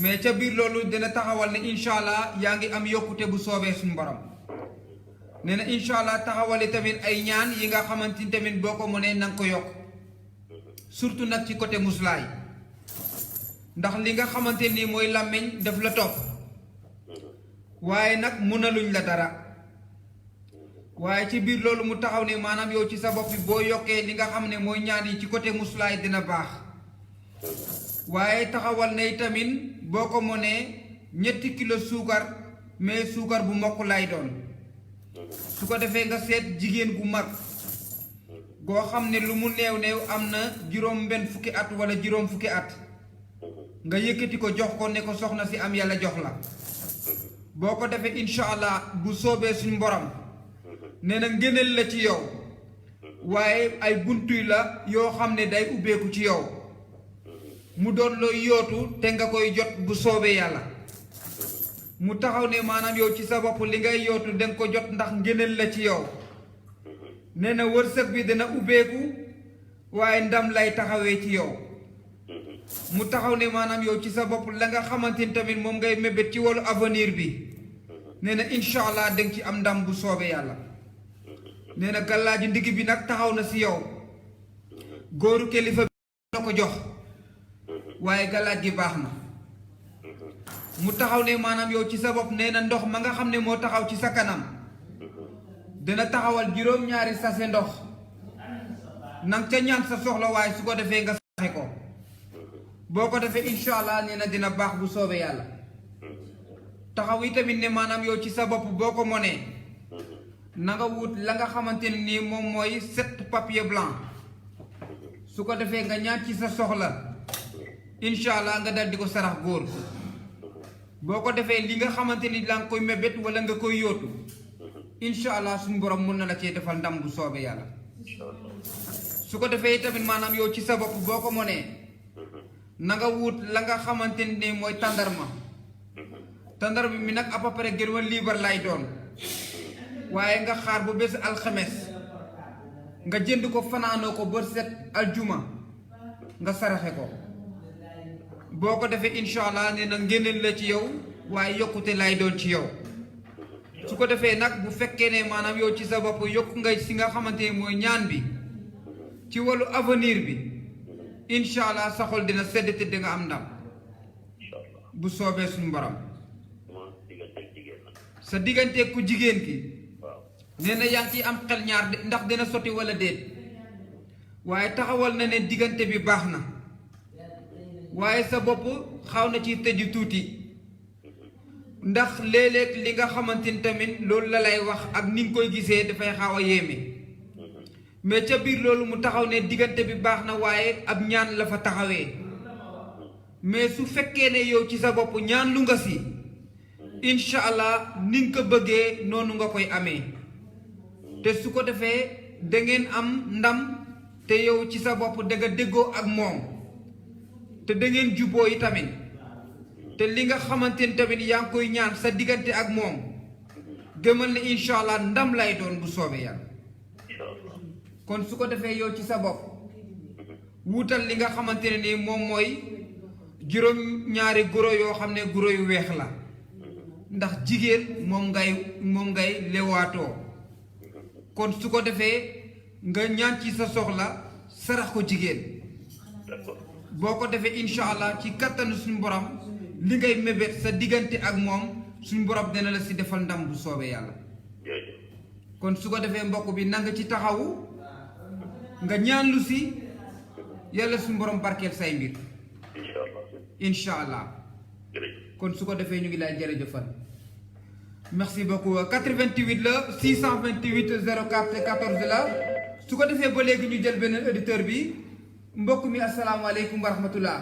Speaker 1: mais ca biir loolu dina taxawal ne incha allah yaa ngi am yokkute bu soobee suñu borom. nee na incha allah taxawali tamit ay ñaan yi nga xamante ni tamit boo ko mënee na nga ko yokk. surtout nag ci côté muslaay. ndax li nga xamante ni mooy làmmiñ daf la topp. waaye nag mënaluñ la dara. waaye ci biir loolu mu taxaw ne maanaam yow ci sa bopp bi boo yokkee li nga xam ne mooy ñaan yi ci côté muslaay dina baax. waaye taxawal na tamit boo ko mënee 3 kilo suukar mais suukar bu mokk lay doon. su ko defee nga seet jigéen gu mag. goo xam ne lu mu néew néew am na juróom-benn fukki at wala juróom fukki at. nga yëkkati ko jox ko ne ko soxna si am yàlla jox la. boo ko defee incha allah bu soobee suñu borom. nee na ngëneel la ci yow. waaye ay buntuy la yoo xam ne day ubbeeku ci yow. mu doon looy yootu te nga koy jot bu soobee yàlla. mu taxaw ne maanaam yow ci sa bopp li ngay yootu danga ko jot ndax ngëneel la ci yow. nee na wërsëg bi dana ubbeeku waaye ndam lay taxawee ci yow. mu taxaw ne maanaam yow ci sa bopp la nga xamante ni tamit moom ngay mébét ci wàllu avenir bi. nee na incha allah danga ci am ndam bu soobee yàlla. nee na gàllaaju ndigg bi nag taxaw na si yow. góoru kilifa bi la ko jox waaye galaaj gi baax na mu taxaw ne maanaam yow ci sa bopp nee na ndox ma nga xam ne moo taxaw ci sa kanam dina taxawal juróom-ñaari sase ndox nang ca ñaan sa soxla waaye su ko defee nga saxe ko boo ko defee incha allah nee na dina baax bu soobee yàlla taxaw yi tamit ne maanaam yow ci sa bopp boo ko monee na nga wut la nga xamante ne nii moom mooy 7 papier blanc su ko defee nga ñaan ci sa soxla incha allah nga dal di ko sarax góor boo ko defee li nga xamante ni la nga koy mébét wala nga koy yóotu incha allah suñu borom mun na la cee defal ndam bu soobee yàlla su ko defee tamit maanaam yow ci sa bopp boo ko monee na nga wut la nga xamante ni mooy tàndarma mi nag à peu près gën wa liibar lay doon waaye nga xaar bu bés alxames nga jënd ko fanaanoo ko ba set aljuma nga saraxe ko boo ko defee incha allah nee na ngénneel la ci yow waaye yokkute lay doon ci yow su ko defee nag bu fekkee ne maanaam yow ci sa bopp yokk nga si nga xamante ne mooy ñaan bi ci wàllu avenir bi incha allah sa xol dina sedd te di nga am ndam bu soobee suñu borom sa diggante ku jigéen ki nee na yaa ngi ciy am xel ñaar ndax dina sotti wala déet waaye taxawal na ne diggante bi baax na waaye sa bopp xaw na ci tëju tuuti ndax léeg-léeg li nga xamante ni tamit loolu la lay wax ak ni nga koy gisee dafay xaw a yéeme mais ca biir loolu mu taxaw ne diggante bi baax na waaye ab ñaan la fa taxawee mais su fekkee ne yow ci sa bopp ñaan lu nga si incha allah ni nga ko bëggee noonu nga koy amee te su ko defee da ngeen am ndam te yow ci sa bopp da nga déggoo ak moom te da ngeen juboo yi tamit te li nga xamante ni tamit yaa ngi koy ñaan sa diggante ak moom gëmal ne incha allah ndam lay doon bu soobee yàlla kon su ko defee yow ci sa bopp wuutal li nga xamante ne ni moom mooy juróom-ñaari guro yoo xam ne guro yu weex la ndax jigéen moom ngay lewaatoo kon su ko defee nga ñaan ci sa soxla sarax ko jigéen boo ko defee incha allah ci kattanu suñu borom li ngay mébét sa diggante ak moom suñu borom dina la si defal ndam bu soobee yàlla kon su ko defee mbokk bi nanga ci taxawu nga ñaan lu si yàlla suñu borom barkeel say mbir incha allah kon su ko defee ñu ngi lay jërëjëfal merci beaucoup 88 la 628 04 14 la su ko defee ba léegi ñu jël beneen auditeur bi mbokk mi asalaamaaleykum wa rahmatullah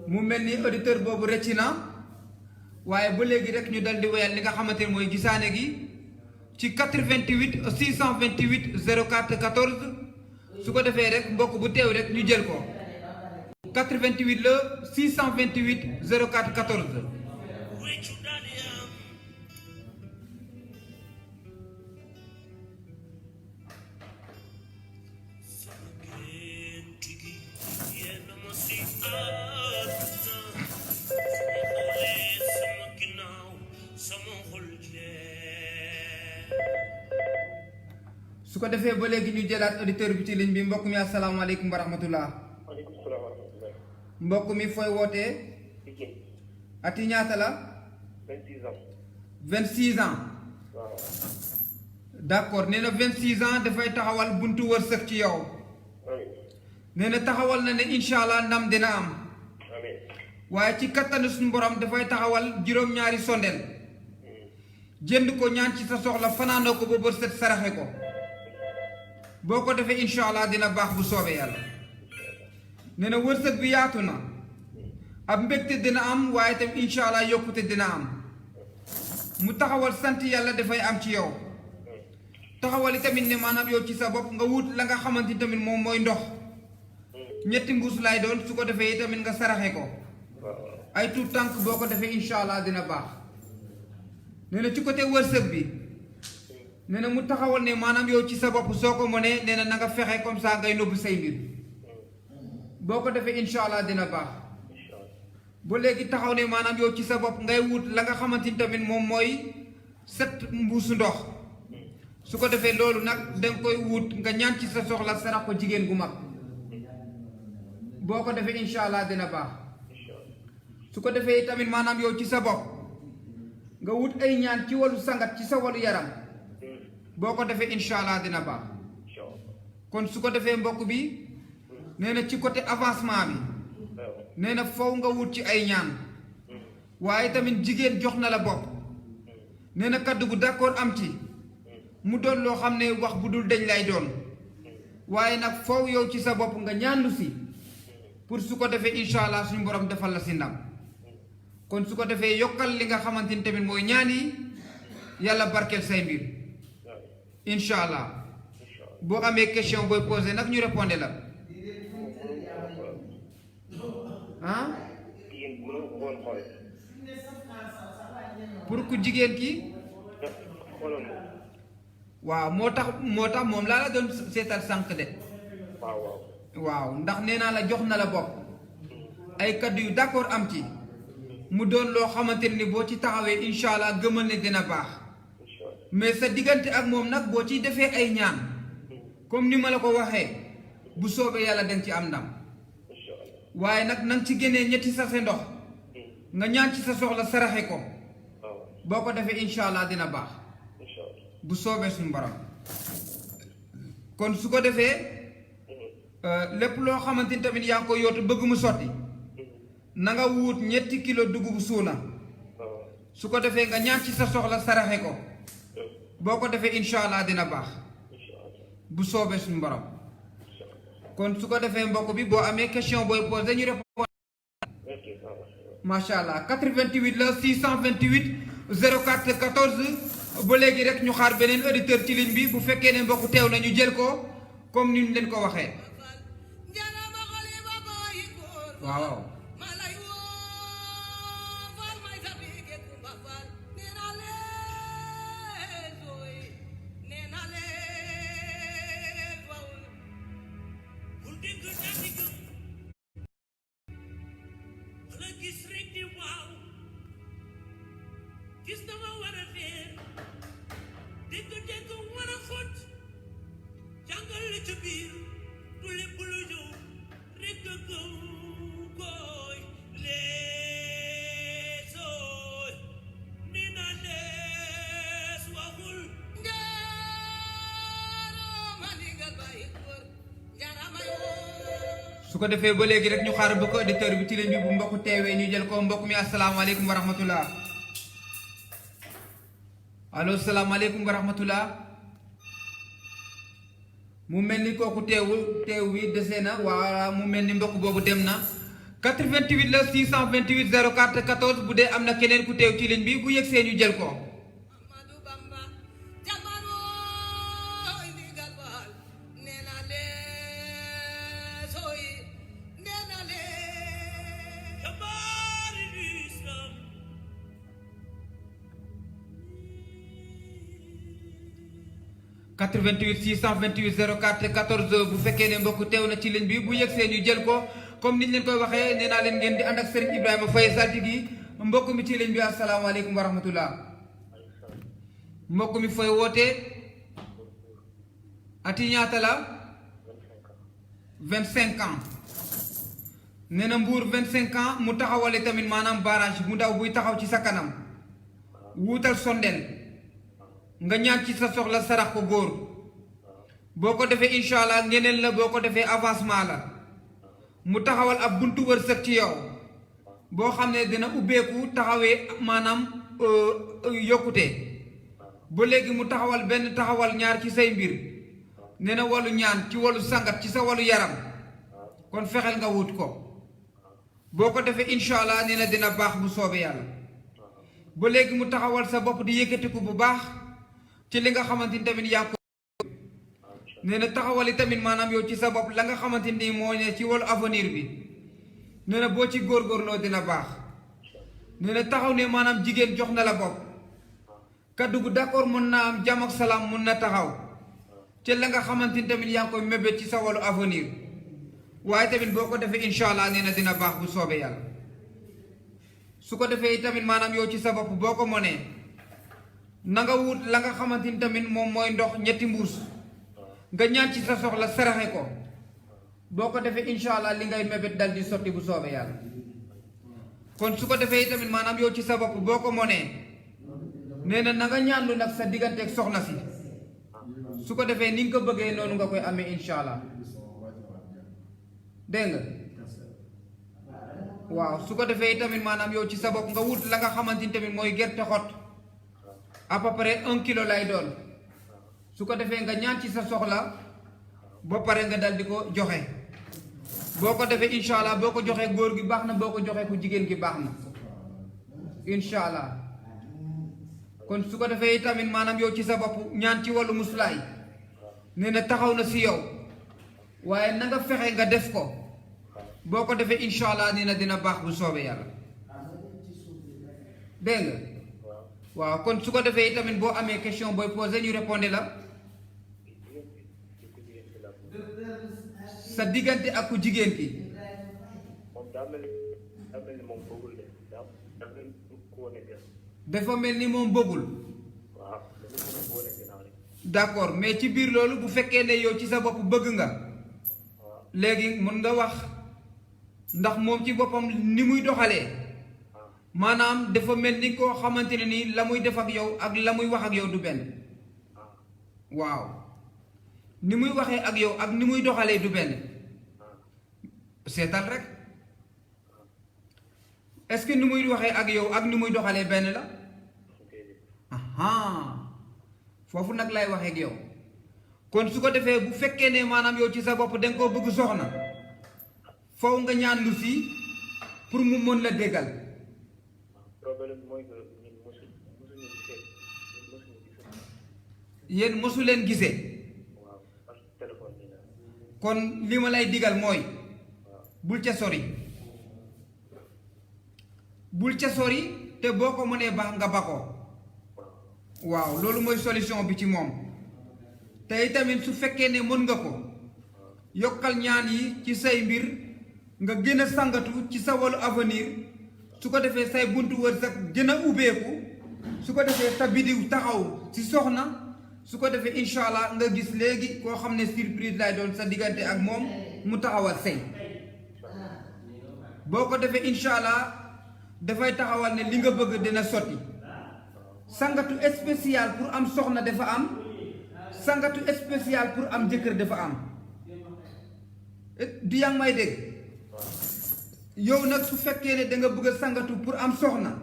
Speaker 1: mu mel ni auditeur boobu rëcc na waaye ba léegi rek ñu dal di wéyal li nga xamante ne mooy gisaane gi ci 88 628 04 14 su ko defee rek mbokk bu teew rek ñu jël ko 88 la 628 04 14. su ko defee ba léegi ñu jëlaat auditeur bi ci ligne bi mbokk mi asalaamaaleykum wa rahmatullah.
Speaker 3: waaleykum salaam wa rahmatullah.
Speaker 1: mbokk mi fooy wootee. ati ñaata la.
Speaker 3: 26 ans.
Speaker 1: 26 ans.
Speaker 3: waaw.
Speaker 1: d'accord nee na 26 ans dafay taxawal buntu wërsëg ci yow.
Speaker 3: amiin.
Speaker 1: nee na taxawal na ne incha allah ndam dina am.
Speaker 3: amiin.
Speaker 1: waaye ci kattanu suñu borom dafay taxawal juróom-ñaari sondel jënd ko ñaan ci sa soxla fanaanoo ko ba bët set saraxe ko boo ko defee incha allah dina baax bu soobee yàlla nee na wërsëg bi yaatu na ab mbégte dina am waaye tam incha allah yokkute dina am mu taxawal sant yàlla dafay am ci yow taxawal tamit ne maanaam yow ci sa bopp nga wut la nga xamante tamit moom mooy ndox ñetti mbuus lay doon su ko defee tamit nga saraxe ko ay tout tànk boo ko defee incha allah dina baax nee na ci côté wërsëg bi nee na mu taxawal ne maanaam yow ci sa bopp soo ko mënee nee na nga fexe comme ça ngay nobbu say mbir boo ko defee incha allah dina baax ba léegi taxaw ne maanaam yow ci sa bopp ngay wut la nga xamante ni tamit moom mooy 7 mbuusu ndox su ko defee loolu nag danga koy wut nga ñaan ci sa soxla sarax ko jigéen gu mag boo ko defee incha allah dina baax su ko defee tamit maanaam yow ci sa bopp nga wut ay ñaan ci wàllu sangat ci sa wàllu yaram boo ko defee incha allah dina baax kon su ko defee mbokk bi nee na ci côté avancement bi nee na faw nga wut ci ay ñaan waaye tamit jigéen jox na la bopp nee na kaddu gu d'accord am ci mu doon loo xam ne wax bu dul deñ lay doon waaye nag faw yow ci sa bopp nga ñaanlu si pour su ko defee incha allah suñu borom defal la si ndam kon su ko defee yokkal li nga xamante ni tamit mooy ñaan yi yàlla barkeel say mbir incha allah boo amee question booy posé nag ñu répondé la ah pour ku jigéen ki waaw moo tax moom laa la doon seetal sànq de waaw ndax nee naa la jox na la bopp ay kaddu yu d'accord am ci mu doon loo xamante ni boo ci taxawee incha allah gëmal ne dina baax mais sa diggante ak moom nag boo ciy defee ay ñaan comme ni ma la ko waxee bu soobee yàlla danga ci am ndam waaye nag nanga ci génnee ñetti sase ndox nga ñaan ci sa soxla saraxe ko boo ko defee incha allah dina baax bu soobee suñu borom kon su ko defee lépp loo xamante ni tamit yaa ngi ko yootu bëgg mu sotti na nga wut 7 kilo dugub suuna su ko defee nga ñaan ci sa soxla saraxe ko boo ko defee incha allah dina baax bu soobee suñu borom kon su ko defee mbokk bi boo amee question booy posé ñu répondre macha allah 88 la 628 04 14 ba léegi rek ñu xaar beneen auditeur ci ligne bi bu fekkee ne mbokk teew na ñu jël ko comme ni ñu leen ko waxee waaw. su ko defee ba léegi rek ñu xaar ba ko auditeur bi ci leen bi bu mbokk teewee ñu jël ko mbokk mi asalaamaaleykum wa rahmatullah allo salaamaaleykum wa rahmatullah mu mel ni kooku teew bi desee na waa mu mel ni mbokk boobu dem na 88 la 628 04 14 bu dee am na keneen ku teew ci ligne bi bu yegsee ñu jël ko .88 628 04 14 bu fekkee ne mbokk teew na ci ligne bi bu yegsee ñu jël ko comme niñ leen koy waxee nee naa leen ngeen di ànd ak Serigne Ibrahima Faye Saltigi mbokk mi ci ligne bi asalaamaaleykum wa rahmatullah mbokk mi fooy wootee ati ñaata la 25 ans nee na Mbour 25 ans mu taxawale tamit maanaam barrage mu ndaw buy taxaw ci sa kanam wuutal sondeel nga ñaan ci sa soxla sarax ko góor boo ko defee incha allah ngeneen la boo ko defee avancement la mu taxawal ab buntu wërsëg ci yow boo xam ne dina ubbeeku taxawee maanaam yokkute ba léegi mu taxawal benn taxawal ñaar ci say mbir nee na wàllu ñaan ci wàllu sangat ci sa wàllu yaram kon fexeel nga wut ko boo ko defee incha allah nee na dina baax bu soobee yàlla ba léegi mu taxawal sa bopp di yëkkatiku bu baax ci li nga xamante ni tamit yaa ko nee na taxawali tamit maanaam yow ci sa bopp la nga xamante ni moo ne ci wàllu avenir bi nee na boo ci góorgóorloo dina baax nee na taxaw ne maanaam jigéen jox na la bopp kaddu gu d'accord mën naa am jàmm ak salaam mën na taxaw ci la nga xamante ni tamit yaa ngi koy mébét ci sa wàllu avenir waaye tamit boo ko defee incha allah nee na dina baax bu soobee yàlla su ko defee tamit maanaam yow ci sa bopp boo ko mënee na nga wut la nga xamante ni tamit moom mooy ndox ñetti mbuus nga ñaan ci sa soxla saraxe ko boo ko defee incha allah li ngay mébét dal di sotti bu soobee yàlla kon su ko defee tamit maanaam yow ci sa bopp boo ko monee nee na nga ñaanlu nag sa digganteeg soxna si su ko defee ni nga ko bëggee noonu nga koy amee incha allah dégg nga waaw su ko defee tamit maanaam yow ci sa bopp nga wut la nga xamante ni tamit mooy gerte xott à peu près 1 kilo lay doon su ko defee nga ñaan ci sa soxla ba pare nga dal di ko joxe boo ko defee incha allah boo ko joxee góor gi baax na boo ko joxee ku jigéen gi baax na incha allah kon su ko defee tamit maanaam yow ci sa bopp ñaan ci wàllu muslaay nee na taxaw na si yow waaye na nga fexe nga def ko boo ko defee incha allah nee na dina baax bu soobee yàlla dégg nga waaw kon su ko defee tamit boo amee question booy posé ñu répondre la sa diggante ak ku jigéen ki
Speaker 3: moom daa mel ni moom bëggul de daa mel ni ku wane gën.
Speaker 1: dafa mel ni moom bëggul
Speaker 3: waaw dafa mel ni ku wane ginnaaw rek.
Speaker 1: d'accord mais ci biir loolu bu fekkee ne yow ci sa bopp bëgg nga léegi mën nga wax ndax moom ci boppam ni muy doxalee maanaam dafa mel ni koo xamante ne nii la muy def ak yow ak la muy wax ak yow du benn waaw ni muy waxee ak yow ak ni muy doxalee du benn seetal rek est-ce que ni muy waxee ak yow ak ni muy doxalee benn la aha foofu nag lay waxee ak yow kon su ko defee bu fekkee ne maanaam yow ci sa bopp danga koo bëgg soxna faw nga ñaan lu si pour mu mën la déggal
Speaker 3: problème bi mooy que ñun mosuñu gisee.
Speaker 1: yéen mosu leen gisee
Speaker 3: waaw parce que téléphone bi la.
Speaker 1: kon li ma lay digal mooy bul ca sori bul ca sori te boo ko mënee baax nga ba ko waaw loolu mooy solution bi ci moom te itamit su fekkee ne mën nga ko yokkal ñaan yi ci say mbir nga gën a sangatu ci sa wàllu avenir su ko defee say buntu wërsëg gën a ubbeeku su ko defee sa bidiw taxaw ci soxna su ko defee incha allah nga gis léegi koo xam ne surprise lay doon sa diggante ak moom mu taxawal sëy boo ko defee incha allah dafay taxawal ne li nga bëgg dina sotti sangatu spécial pour am soxna dafa am sangatu spécial pour am jëkkër dafa am du yaa ngi may dégg yow nag su fekkee ne da nga bëgg a sangatu pour am soxna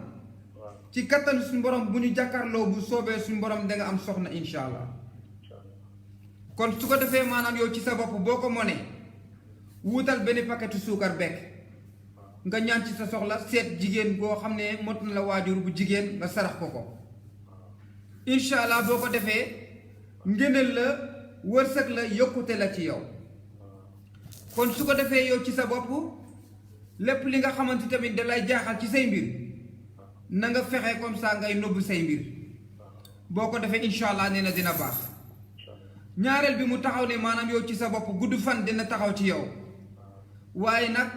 Speaker 1: ci kattanu suñu borom bu ñu jàkkaarloo bu soobee suñu borom da nga am soxna incha allah kon su ko defee maanaam yow ci sa bopp boo ko mënee wuutal benn paquetu suukar bekk nga ñaan ci sa soxla seet jigéen boo xam ne mot na la waajur bu jigéen nga sarax ko ko incha allah boo ko defee ngëneel la wërsëg la yokkute la ci yow kon su ko defee yow ci sa bopp lépp li nga xamante tamit da lay jaaxal ci say mbir na nga fexe comme ça ngay nëbb say mbir boo ko defee incha allah nee na dina baax ñaareel bi mu taxaw ne maanaam yow ci sa bopp gudd fan dina taxaw ci yow waaye nag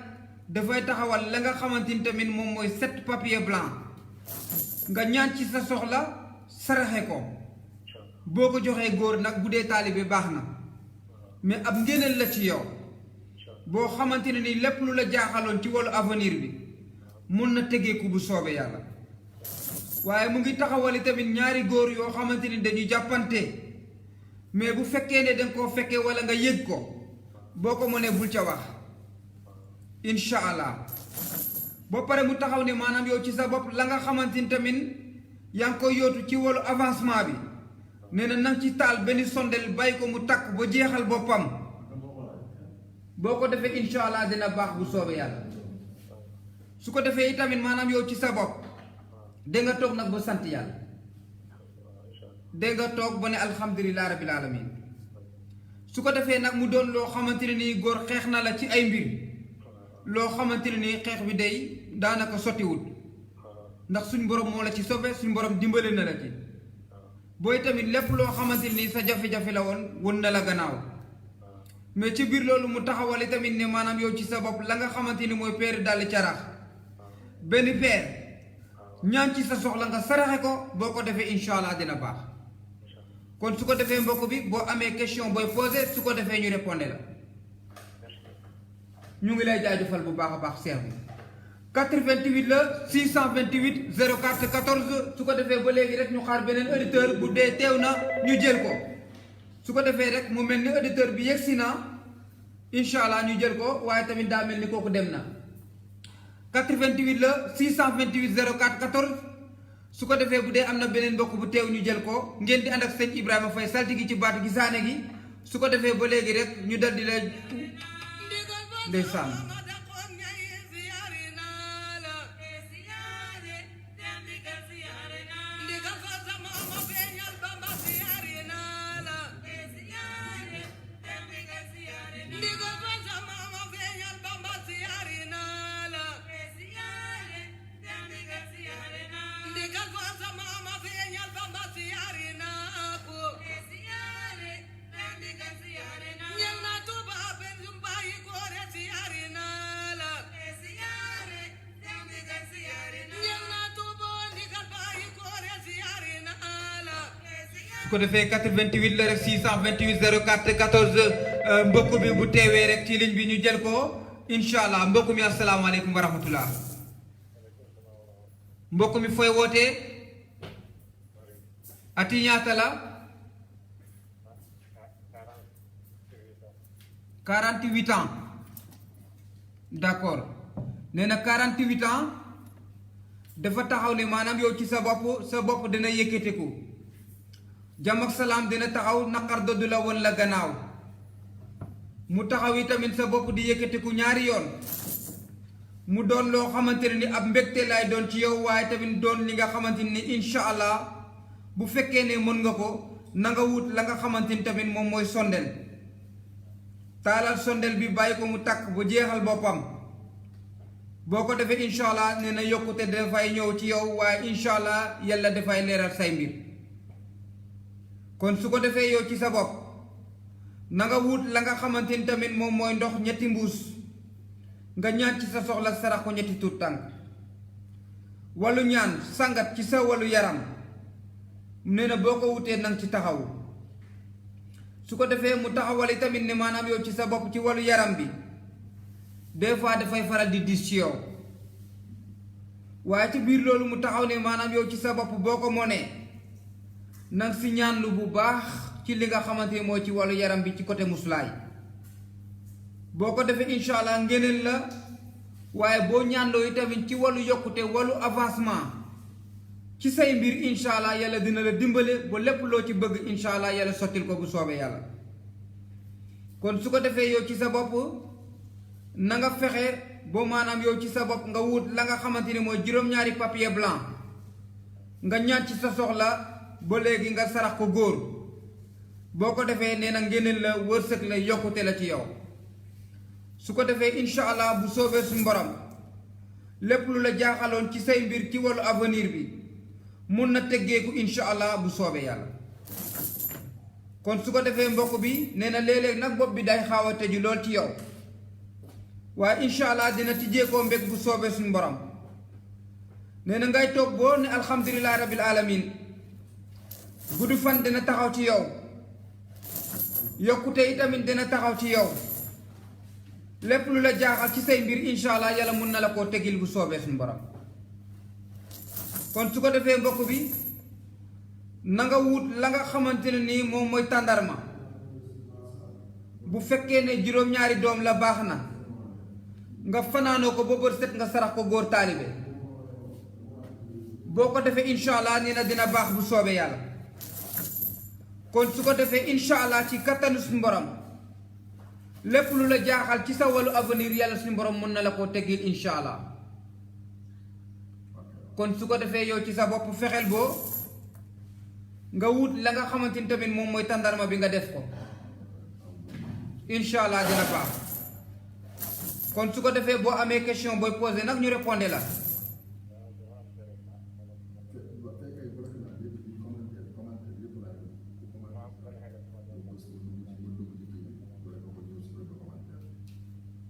Speaker 1: dafay taxawal la nga xamante ni tamit moom mooy 7 papier blanc nga ñaan ci sa soxla saraxe ko boo ko joxee góor nag bu dee taalibe baax na mais ab ngéneel la ci yow boo xamante ne ni lépp lu la jaaxaloon ci wàllu avenir bi mun na tegeeku bu soobee yàlla waaye mu ngi taxawali tamit ñaari góor yoo xamante ni dañuy jàppante mais bu fekkee ne danga koo fekkee wala nga yëg ko boo ko mënee bul ca wax incha allah ba pare mu taxaw ne maanaam yow ci sa bopp la nga xamante ni tamit yaa ngi koy yootu ci wàllu avancement bi nee na nang ci taal benn sondel bàyyi ko mu takk ba jeexal boppam boo ko defee incha allah dina baax bu soobee yàlla su ko defee itamit maanaam yow ci sa bopp dégg nga toog nag ba sant yàlla dégg nga toog ba ne alhamdulilah rabil alamin su ko defee nag mu doon loo xamante ne nii góor xeex na la ci ay mbir loo xamante ne nii xeex bi day daanaka sottiwut ndax suñ borom moo la ci sauvé suñ borom dimbale na la ci booy tamit lépp loo xamante ne nii sa jafe-jafe la woon na la gannaaw mais ci biir loolu mu taxawale tamit ne maanaam yow ci sa bopp la nga xamante ni mooy peere dàll carax benn peer ñaan ci sa soxla nga saraxe ko boo ko defee incha allah dina baax kon su ko defee mbokk bi boo amee question booy posé su ko defee ñu répondé la ñu ngi lay jaajëfal bu baax a baax seex bi 88 la 628 04 14 su ko defee ba léegi rek ñu xaar beneen auditeur bu dee teew na ñu jël ko su ko defee rek mu mel ni auditeur bi yegsi na incha allah ñu jël ko waaye tamit daa mel ni kooku dem na 88 la 628 04 14 su ko defee bu dee am na beneen mbokk bu teew ñu jël ko ngeen di ànd ak sëñ Ibrahima Faye saltigi ci baatu gi saane gi su ko defee ba léegi rek ñu dal di la ndeysaan su ko defee 88 la rek 628 04 14 mbokk bi bu teewee rek ci ligne bi ñu jël ko incha allah mbokk mi asalaamaaleykum wa rahmatullah mbokk mi fooy wootee ati ñaata la 48 ans d'accord nee na 48 ans dafa taxaw ne maanaam yow ci sa bopp dina yëkkateku jàmm ak salaam dina taxaw naqar doddu la woon la gannaaw mu taxaw yi tamit sa bopp di yëkkatiku ñaari yoon mu doon loo xamante ne ni ab mbégte lay doon ci yow waaye tamit doon li nga xamante ni incha allah bu fekkee ne mën nga ko na nga wut la nga xamante ni tamit moom mooy sondel taalal sondel bi bàyyi ko mu takk ba jeexal boppam boo ko defee incha allah nee na yokkute dafay ñëw ci yow waaye incha allah yàlla dafay leeral say mbir kon su ko defee yow ci sa bopp na nga wut la nga xamante ni tamit moom mooy ndox ñetti mbuus nga ñaan ci sa soxla sarax ko ñetti tuut tànk wàllu ñaan sangat ci sa wàllu yaram nee na boo ko wutee nang ci taxaw su ko defee mu taxawali tamit ne maanaam yow ci sa bopp ci wàllu yaram bi des fois dafay faral di dis ci yow waaye ci biir loolu mu taxaw ne maanaam yow ci sa bopp boo ko monee nang si ñaanlu bu baax ci li nga xamante moo ci wàllu yaram bi ci côté muslaay boo ko defee incha allah ngeneen la waaye boo ñaandoo yi tamit ci wàllu yokkute wàllu avancement ci say mbir incha allah yàlla dina la dimbale ba lépp loo ci bëgg incha allah yàlla sottil ko bu soobee yàlla kon su ko defee yow ci sa bopp na nga fexe boo maanaam yow ci sa bopp nga wut la nga xamante ni mooy juróom-ñaari papier blanc nga ñaan ci sa soxla ba léegi nga sarax ko góor boo ko defee nee na ngeneen la wërsëg la yokkute la ci yow su ko defee incha allah bu soobee suñu borom lépp lu la jaaxaloon ci say mbir ci wàllu avenir bi mun na teggeeku incha allah bu soobee yàlla kon su ko defee mbokk bi nee na léeg-léeg nag bopp bi day xaaw a tëju lool ci yow waaye incha allah dina tijjeekoo mbég bu soobee suñu borom nee na ngay toog boo ne alhamdulilahi rabbil alamin gudd fan dina taxaw ci yow yokkute yi tamit dina taxaw ci yow lépp lu la jaaxal ci say mbir incha allah yàlla mun na la koo tegil bu soobee suñu borom kon su ko defee mbokk bi na nga wut la nga xamante ne nii moom mooy tàndarma bu fekkee ne juróom-ñaari doom la baax na nga fanaanoo ko ba bët set nga sarax ko góor taalibe boo ko defee incha allah nee na dina baax bu soobee yàlla kon su ko defee incha allah ci kattanu suñu borom lépp lu la jaaxal ci sa wàllu avenir yàlla suñu borom mën na la koo teggil incha allah kon su ko defee yow ci sa bopp fexeel boo nga wut la nga xamante ni tamit moom mooy tàndarma bi nga def ko incha allah dina baax kon su ko defee boo amee question booy posé nag ñu répondé la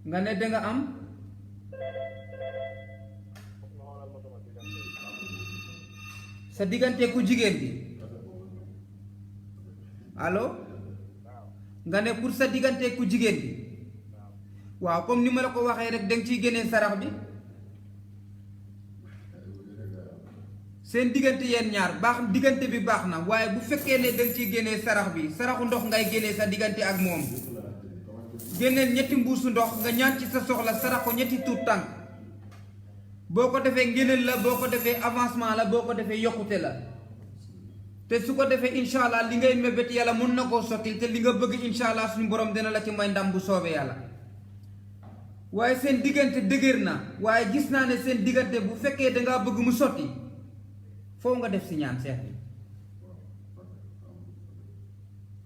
Speaker 1: nga ne danga am sa diggante ku jigéen bi allo nga ne pour sa diggante ku jigéen bi waaw comme ni ma la ko waxee rek danga ciy génnee sarax bi seen diggante yeen ñaar baax diggante bi baax na waaye bu fekkee ne danga ciy génnee sarax bi saraxu ndox ngay génnee sa diggante ak moom génneel ñetti mbuusu ndox nga ñaan ci sa soxla sarax ko ñetti tuut tànk boo ko defee ngéneel la boo ko defee avancement la boo ko defee yokkute la te su ko defee incha allah li ngay mébét yàlla mun na koo sottil te li nga bëgg incha allah suñu borom dina la ci may ndam bu soobee yàlla waaye seen diggante dëgër na waaye gis naa ne seen diggante bu fekkee dangaa bëgg mu sotti foo nga def si ñaan seex bi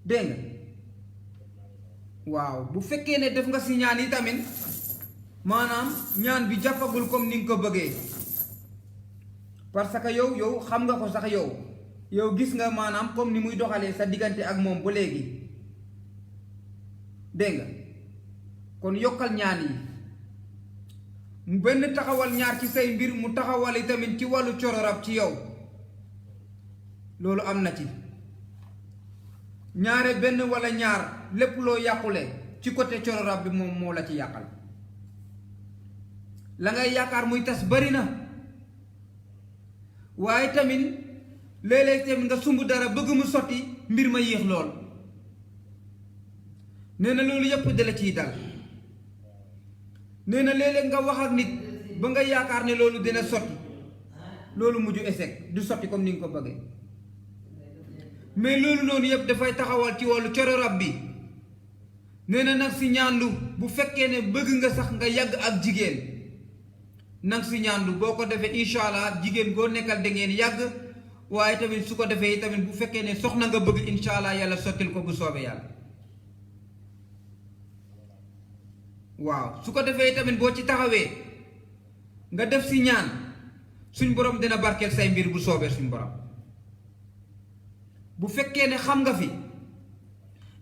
Speaker 1: dégg nga waaw bu fekkee ne def nga si ñaan yi tamit maanaam ñaan bi jàppagul comme ni nga ko bëggee parce que yow xam nga ko sax yow gis nga maanaam comme ni muy doxalee sa diggante ak moom ba léegi dégg nga kon yokkal ñaan yi mu benn taxawal ñaar ci say mbir mu taxawal tamit ci wàllu cororab ci yow loolu am na ci ñaare benn wala ñaar lépp loo yàqule ci côté cororab bi moom moo la ci yàqal la ngay yaakaar muy tas bari na waaye tamit léeg-léeg tamit nga sumb dara bëgg mu sotti mbir ma yéex lool nee na loolu yépp dala ciy dal nee na léeg-léeg nga wax ak nit ba nga yaakaar ne loolu dina sotti loolu mujj échec du sotti comme ni nga ko bëggee mais loolu noonu yépp dafay taxawal ci wàllu cororab bi nee na nag si ñaandu bu fekkee ne bëgg nga sax nga yàgg ak jigéen nag si ñaandu boo ko defee incha allah jigéen goo nekkal da ngeen yàgg waaye tamit su ko defee tamit bu fekkee ne soxna nga bëgg incha allah yàlla sottil ko bu soobee yàlla waaw su ko defee tamit boo ci taxawee nga def si ñaan suñ borom dina barkeel say mbir bu soobee suñ borom bu fekkee ne xam nga fi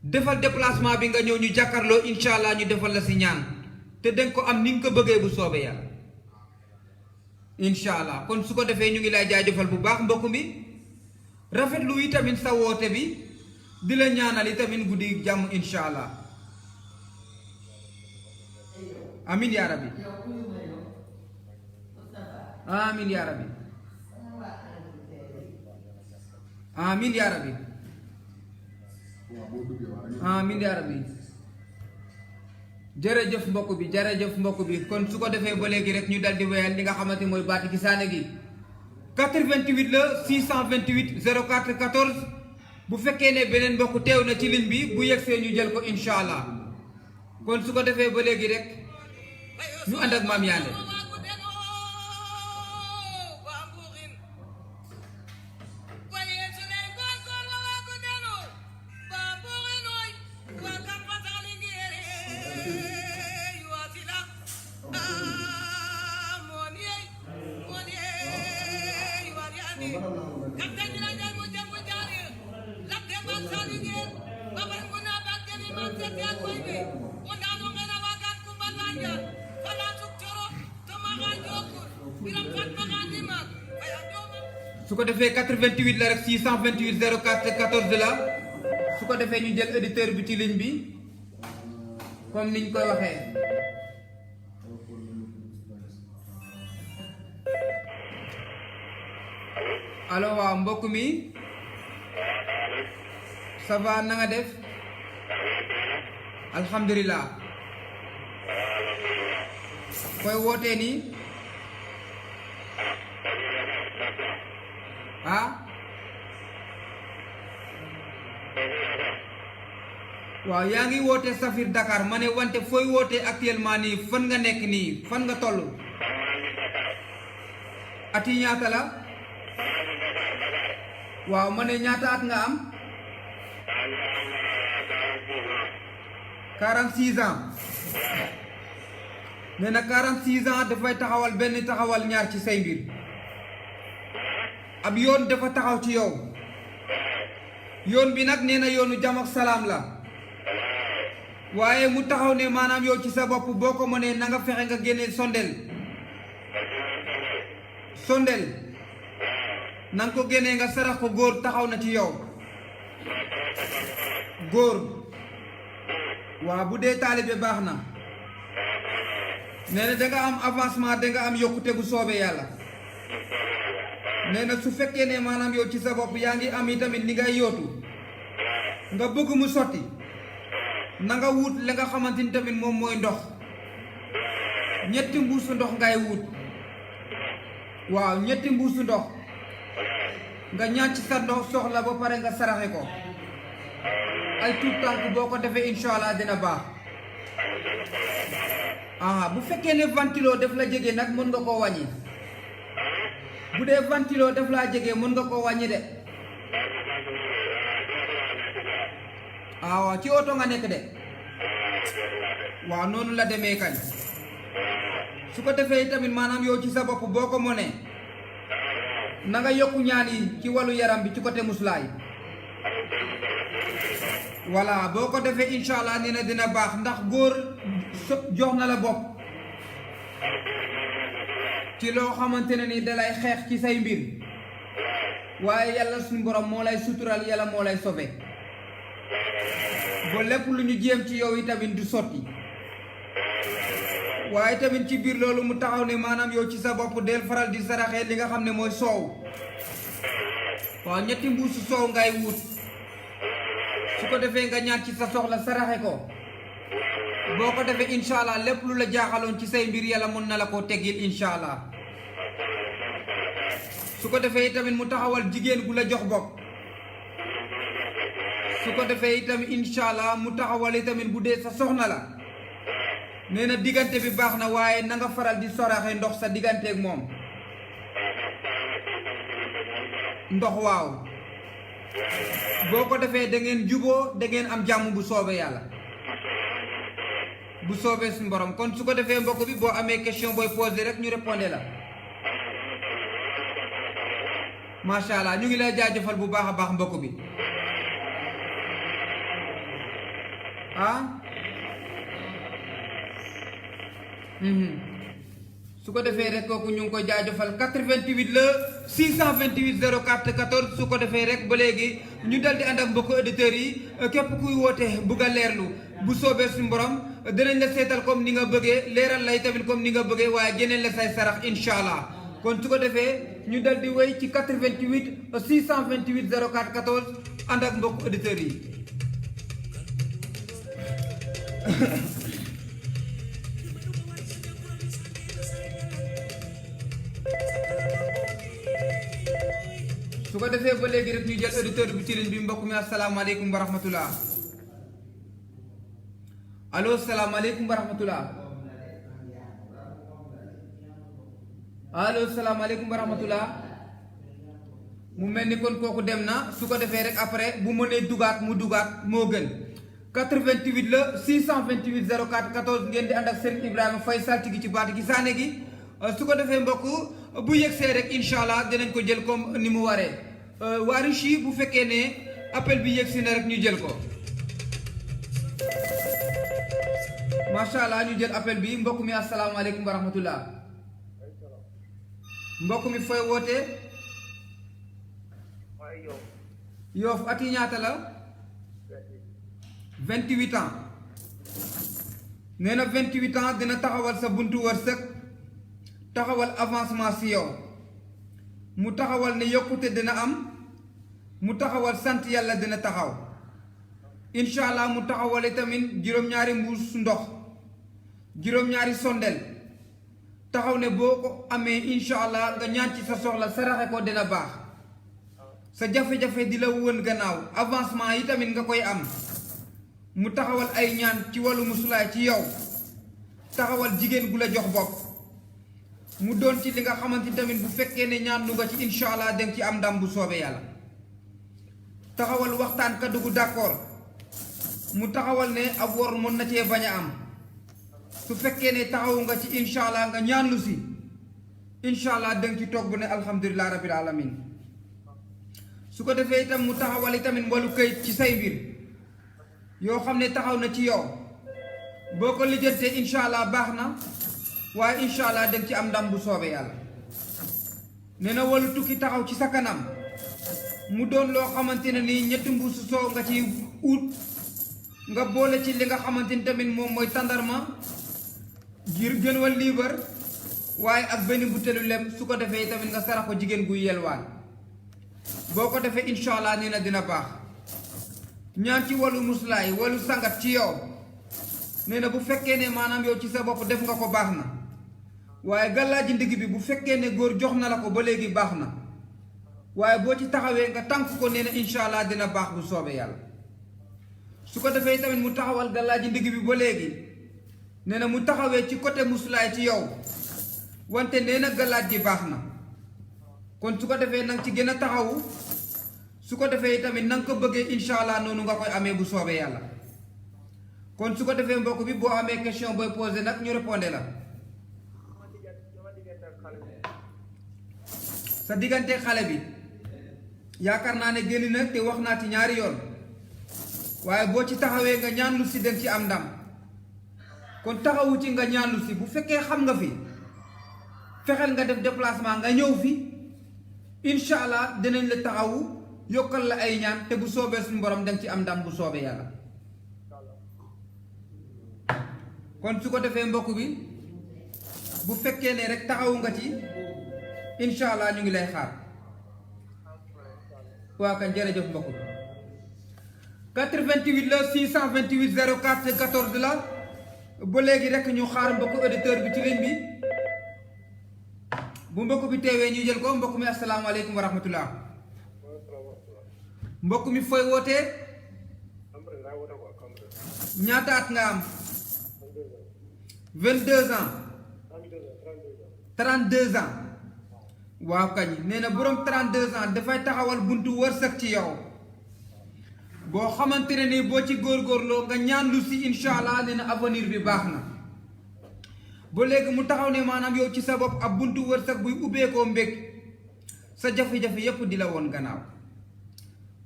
Speaker 1: defal déplacement bi nga ñëw ñu jàkkaarloo incha allah ñu defal la si ñaan te danga ko am ni nga ko bëggee bu soobee yàlla incha allah kon su ko defee ñu ngi lay jaajëfal bu baax mbokk mi rafetlu yi tamit sa woote bi di la ñaanal yi tamit guddi jàmm incha allah amin yaa rabbi amin yaa rabbi amin yaa rabbi amin yaa rabbi jërëjëf mbokk bi kon su ko defee ba léegi rek ñu dal di wéyal li nga xamante mooy baati gisaane gi 88 la 628 04 14 bu fekkee ne beneen mbokk teew na ci ligne bi bu yegsee ñu jël ko incha allah kon su ko defee ba léegi rek ñu ànd ak maam Yandé su ko defee 88 la rek 628 04 14 la su ko defee ñu jël auditeur bi ci ligne bi comme niñ koy waxee allo waaw mbokk mi ça va na nga def alhamdulilah koy wootee nii ah waaw yaa ngi woote Safir Dakar ma ne wante fooy wootee actuellement nii fan nga nekk nii fan nga toll ati ñaata la waaw ma ne ñaata at nga am 46 ans nee na 46 ans dafay taxawal benn taxawal ñaar ci say mbir ab yoon dafa taxaw ci yow yoon bi nag nee na yoonu jàmm ak salaam la waaye mu taxaw ne maanaam yow ci sa bopp boo ko mënee na nga fexe nga génne sondel nanga ko génnee nga sarax ko góor taxaw na ci yow góor waaw bu dee taalibe baax na nee na danga am avancement danga am yokkute bu soobee yàlla nee na su fekkee ne maanaam yow ci sa bopp yaa ngi am itamit li ngay yootu nga bëgg mu sotti na nga wut la nga xamante ni tamit moom mooy ndox ñetti mbuusu ndox ngay wut waaw ñetti mbuusu ndox nga ñaan ci sa ndox soxla ba pare nga saraxe ko ay tuut tànk boo ko defee incha allah dina baax bu fekkee ne ventilo daf la jege nag mën nga koo wàññi bu dee ventilo daf laa jege mën nga koo wàññi de waaw ci oto nga nekk de waaw noonu la demee kañ su ko defee tamit maanaam yow ci sa bopp boo ko mënee na nga yokku ñaan yi ci wàllu yaram bi ci côté muslaay voilà boo ko defee incha allah nee na dina baax ndax góor jox na la bopp ci loo xamante ne ni dalay xeex ci say mbir waaye yàlla suñu borom moo lay sutural yàlla moo lay sobe ba lépp lu ñu jéem ci yow yi tamit du sotti waaye tamit ci biir loolu mu taxaw ne maanaam yow ci sa bopp del faral di saraxee li nga xam ne mooy soow waaw ñetti mbuusu soow ngay wut su ko defee nga ñaan ci sa soxla saraxe ko boo ko defee incha allah lépp lu la jaaxaloon ci say mbir yàlla mën na la koo teggil incha allah su ko defee tamit mu taxawal jigéen gu la jox bopp su ko defee itamit incha allah mu taxawal tamit bu dee sa soxna la nee na diggante bi baax na waaye na nga faral di soraxe ndox sa digganteeg moom ndox waaw boo ko defee da ngeen juboo da ngeen am jàmm bu soobee yàlla bu soobee suñu borom kon su ko defee mbokk bi boo amee question booy posé rek ñu répondé la macha allah ñu ngi lay jaajëfal bu baax a baax mbokk bi su ko defee rek kooku ñu ngi koy jaajëfal 88 la 628 04 14 su ko defee rek ba léegi ñu dal di ànd ak mbokku auditeurs yi képp kuy woote bugg a leerlu bu soobee suñu borom dinañ la seetal comme ni nga bëggee leeral lay tamit comme ni nga bëggee waaye génneel la say sarax incha allah kon su ko defee ñu dal di wéy ci 88 628 04 14 ànd ak mbokku auditeurs yi. su ko defee ba léegi rek ñu jël auditeur bi ci ligne bi mbokk mi asalaamaaleykum wa rahmatullah allo salaamaaleykum wa rahmatullah allo salaamaaleykum wa rahmatullah mu mel ni kon kooku dem na su ko defee rek après bu mënee dugaat mu dugaat moo gën 88 la 628 04 14 ngeen di ànd ak Serigne Ibrahima Faye saltigi ci baat gi saane gi su ko defee mbokk bu yegsee rek incha allah dinañ ko jël comme ni mu waree waa Russie bu fekkee ne appel bi yegsi na rek ñu jël ko macha allah ñu jël appel bi mbokk mi asalaamaaleykum wa rahmatullah mbokk mi fooy wootee Yoff ati ñaata la 28 ans nee na 28 ans dina taxawal sa buntu wërsëg taxawal avancement si yow mu taxawal ne yokkute dina am mu taxawal sant yàlla dina taxaw incha allah mu taxawale tamit juróom-ñaari mbuus ndox juróom-ñaari sondel taxaw ne boo ko amee incha allah nga ñaan ci sa soxla saraxe ko dina baax sa jafe-jafe di la wën gannaaw avancement yi tamit nga koy am mu taxawal ay ñaan ci wàllu musulaay ci yow taxawal jigéen gu la jox bopp mu doon ci li nga xamante tamit bu fekkee ne ñaan lu nga ci incha allah dem ci am ndam bu soobee yàlla taxawal waxtaan kaddu gu d'accord mu taxawal ne ab wor mën na cee bañ a am su fekkee ne taxawu nga ci incha allah nga ñaan lu si incha allah danga ci toog bu ne alhamdulilah rabbil alamin su ko defee itam mu taxawal tamit wàllu këyit ci say mbir yoo xam ne taxaw na ci yow boo ko lijjantee incha allah baax na waaye incha allah danga ci am ndam bu soobee yàlla nee na walu tukki taxaw ci sa kanam mu doon loo xamante ne nii ñetti mbuusu soow nga ci ut nga boole ci li nga xamante ni tamit moom mooy tàndarma ngir gën wal liibar waaye ak benn butéelu lem su ko defee tamit nga sarax ko jigéen guy yelwaan boo ko defee incha allah nee na dina baax ñaan ci walu muslaay walu sangat ci yow nee na bu fekkee ne maanaam yow ci sa bopp def nga ko baax na waaye gàllaaji ndigg bi bu fekkee ne góor jox na la ko ba léegi baax na waaye boo ci taxawee nga tànk ko nee na incha allah dina baax bu soobee yàlla su ko defee tamit mu taxawal gàllaaji ndigg bi ba léegi nee na mu taxawee ci côté muslaay ci yow wante nee na gàllaaj ji baax na kon su ko defee nanga ci gën a taxawu su ko defee tamit na nga ko bëggee incha allah noonu nga koy amee bu soobee yàlla kon su ko defee mbokk bi boo amee question booy posé nag ñu répondé la sa diggante xale bi yaakaar naa ne génn na te wax naa ci ñaari yoon waaye boo ci taxawee nga ñaan lu si dem ci am ndam kon taxawu ci nga ñaan lu si bu fekkee xam nga fi fexeel nga def déplacement nga ñëw fi incha allah dinañ la taxawu yokkal la ay ñaan te bu soobee suñu borom dañ ci am ndam bu soobee yàlla kon su ko defee mbokk bi bu fekkee ne rek taxawu nga ci incha allah ñu ngi lay xaar waa kan jërëjëf mbokk bi 88 la 628 04 14 la ba léegi rek ñu xaar mbokk auditeur bi ci ligne bi bu mbokk bi teewee ñu jël ko mbokk mi asalaamaaleykum wa rahmatullah mbokk mi fooy wootee ñaata at nga am 22 ans 32 ans waaw kañ nee na boroom 32 ans dafay taxawal buntu wërsëg ci yow boo xamante ne ni boo ci góorgóorloo nga ñaan lu si incha allah nee na avenir bi baax na ba léegi mu taxaw ne maanaam yow ci sa bopp ab buntu wërsëg buy ubbeekoo mbég sa jafe-jafe yépp di la woon gannaaw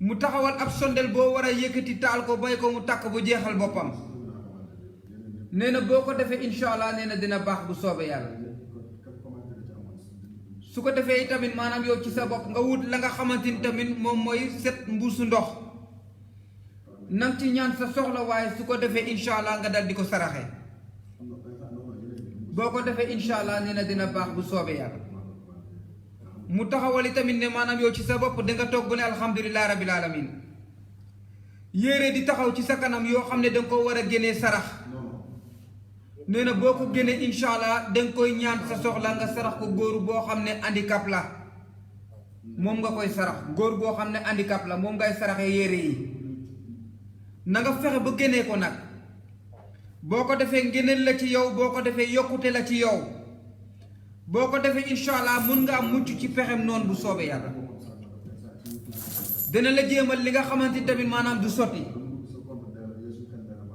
Speaker 1: mu taxawal ab sondel boo war a yëkkati taal ko bay ko mu tàkk bu jeexal boppam nee na boo ko defee incha allah nee na dina baax bu soobee yàlla su ko defee tamit maanaam yow ci sa bopp nga wut la nga xamante ni tamit moom mooy set mbuusu ndox nang ci ñaan sa soxla waaye su ko defee incha allah nga dal di ko saraxe boo ko defee incha allah nee na dina baax bu soobee yàlla mu taxawali tamit ne maanaam yow ci sa bopp danga toog bu ne alhamdulilah rabil alamin yére di taxaw ci sa kanam yoo xam ne danga ko war a génnee sarax nee na boo ko génnee incha allah danga koy ñaan sa soxla nga sarax ko góor boo xam ne handicap la moom nga koy sarax góor boo xam ne handicap la moom ngay saraxee yére yi na nga fexe ba génnee ko nag boo ko defee ngéneel la ci yow boo ko defee yokkute la ci yow boo ko defee incha allah mun nga am mucc ci pexem noonu bu soobee yàlla dina la jéemal li nga xamante ni tamit maanaam du sotti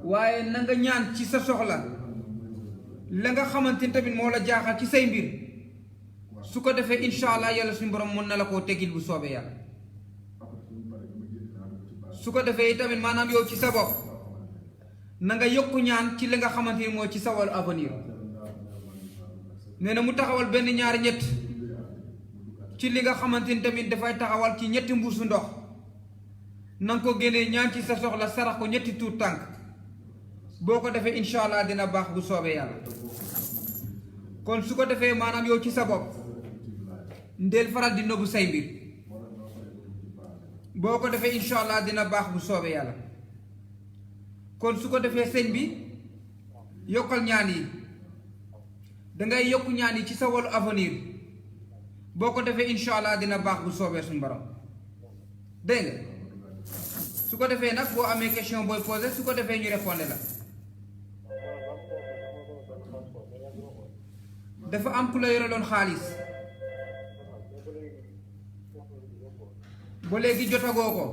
Speaker 1: waaye na nga ñaan ci sa soxla la nga xamante ni tamit moo la jaaxal ci say mbir su ko defee incha allah yàlla suñu borom mën na la koo tegil bu soobee yàlla su ko defee tamit maanaam yow ci sa bopp na nga yokku ñaan ci li nga xamante ni moo ci sa wàllu avenir nee na mu taxawal benn ñaari ñett ci li nga xamante ni tamit dafay taxawal ci ñetti mbuusu ndox na nga ko génnee ñaan ci sa soxla sarax ko ñetti tuut tànk boo ko defee incha allah dina baax bu soobee yàlla kon su ko defee maanaam yow ci sa bopp ndeel faral di nëbbu say mbir boo ko defee incha allah dina baax bu soobee yàlla kon su ko defee sëñ bi yokkal ñaan yi dangay yokku ñaan yi ci sa wàllu avenir boo ko defee incha allah dina baax bu soobee suñu borom dégg nga su ko defee nag boo amee question booy posé su ko defee ñu répondre la dafa am ku la yoreloon xaalis ba léegi jotagoo ko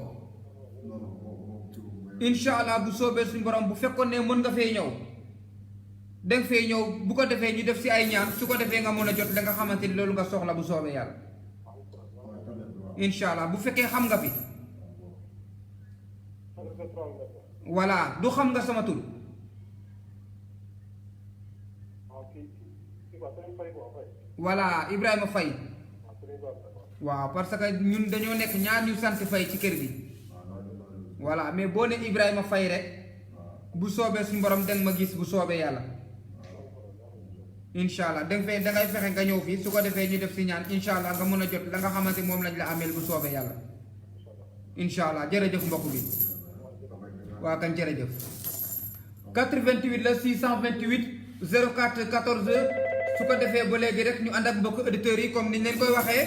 Speaker 1: incha allah bu soobee suñu borom bu fekkoon ne mën nga fee ñëw danga fee ñëw bu ko defee ñu def si ay ñaan su ko defee nga mën a jot la nga xamante ni loolu nga soxla bu soobee yàlla incha allah bu fekkee xam nga fi voilà du xam nga sama tur voilà Ibrahima Faye waaw parce que ñun dañoo nekk ñaar ñu sant Fay ci kër gi voilà mais boo ne Ibrahima Fay rek bu soobee suñu borom danga ma gis bu soobee yàlla incha allah danga fay dangay fexe nga ñëw fii su ko defee ñu def si ñaan incha allah nga mën a jot la nga xamante moom lañ la ameel bu soobee yàlla incha allah jërëjëf mbokk bi waa kan jërëjëf 88 la 628 04 14 su ko defee ba léegi rek ñu ànd ak mbokk auditeurs yi comme niñ leen koy waxee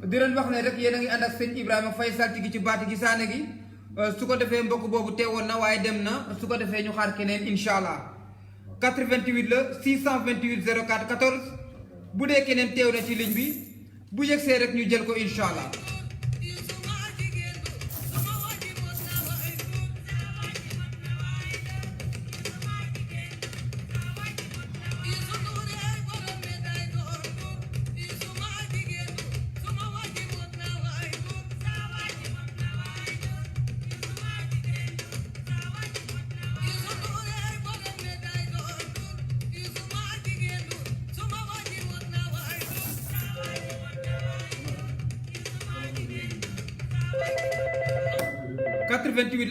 Speaker 1: di leen wax ne rek yéen a ngi ànd ak sëñ Ibrahima Fay saltigi ci baati gi saane gi su ko defee mbokk boobu teewoon na waaye dem na su ko defee ñu xaar keneen incha allah 88 la 628 04 14 bu dee keneen teew na ci ligne bi bu yegsee rek ñu jël ko incha allah.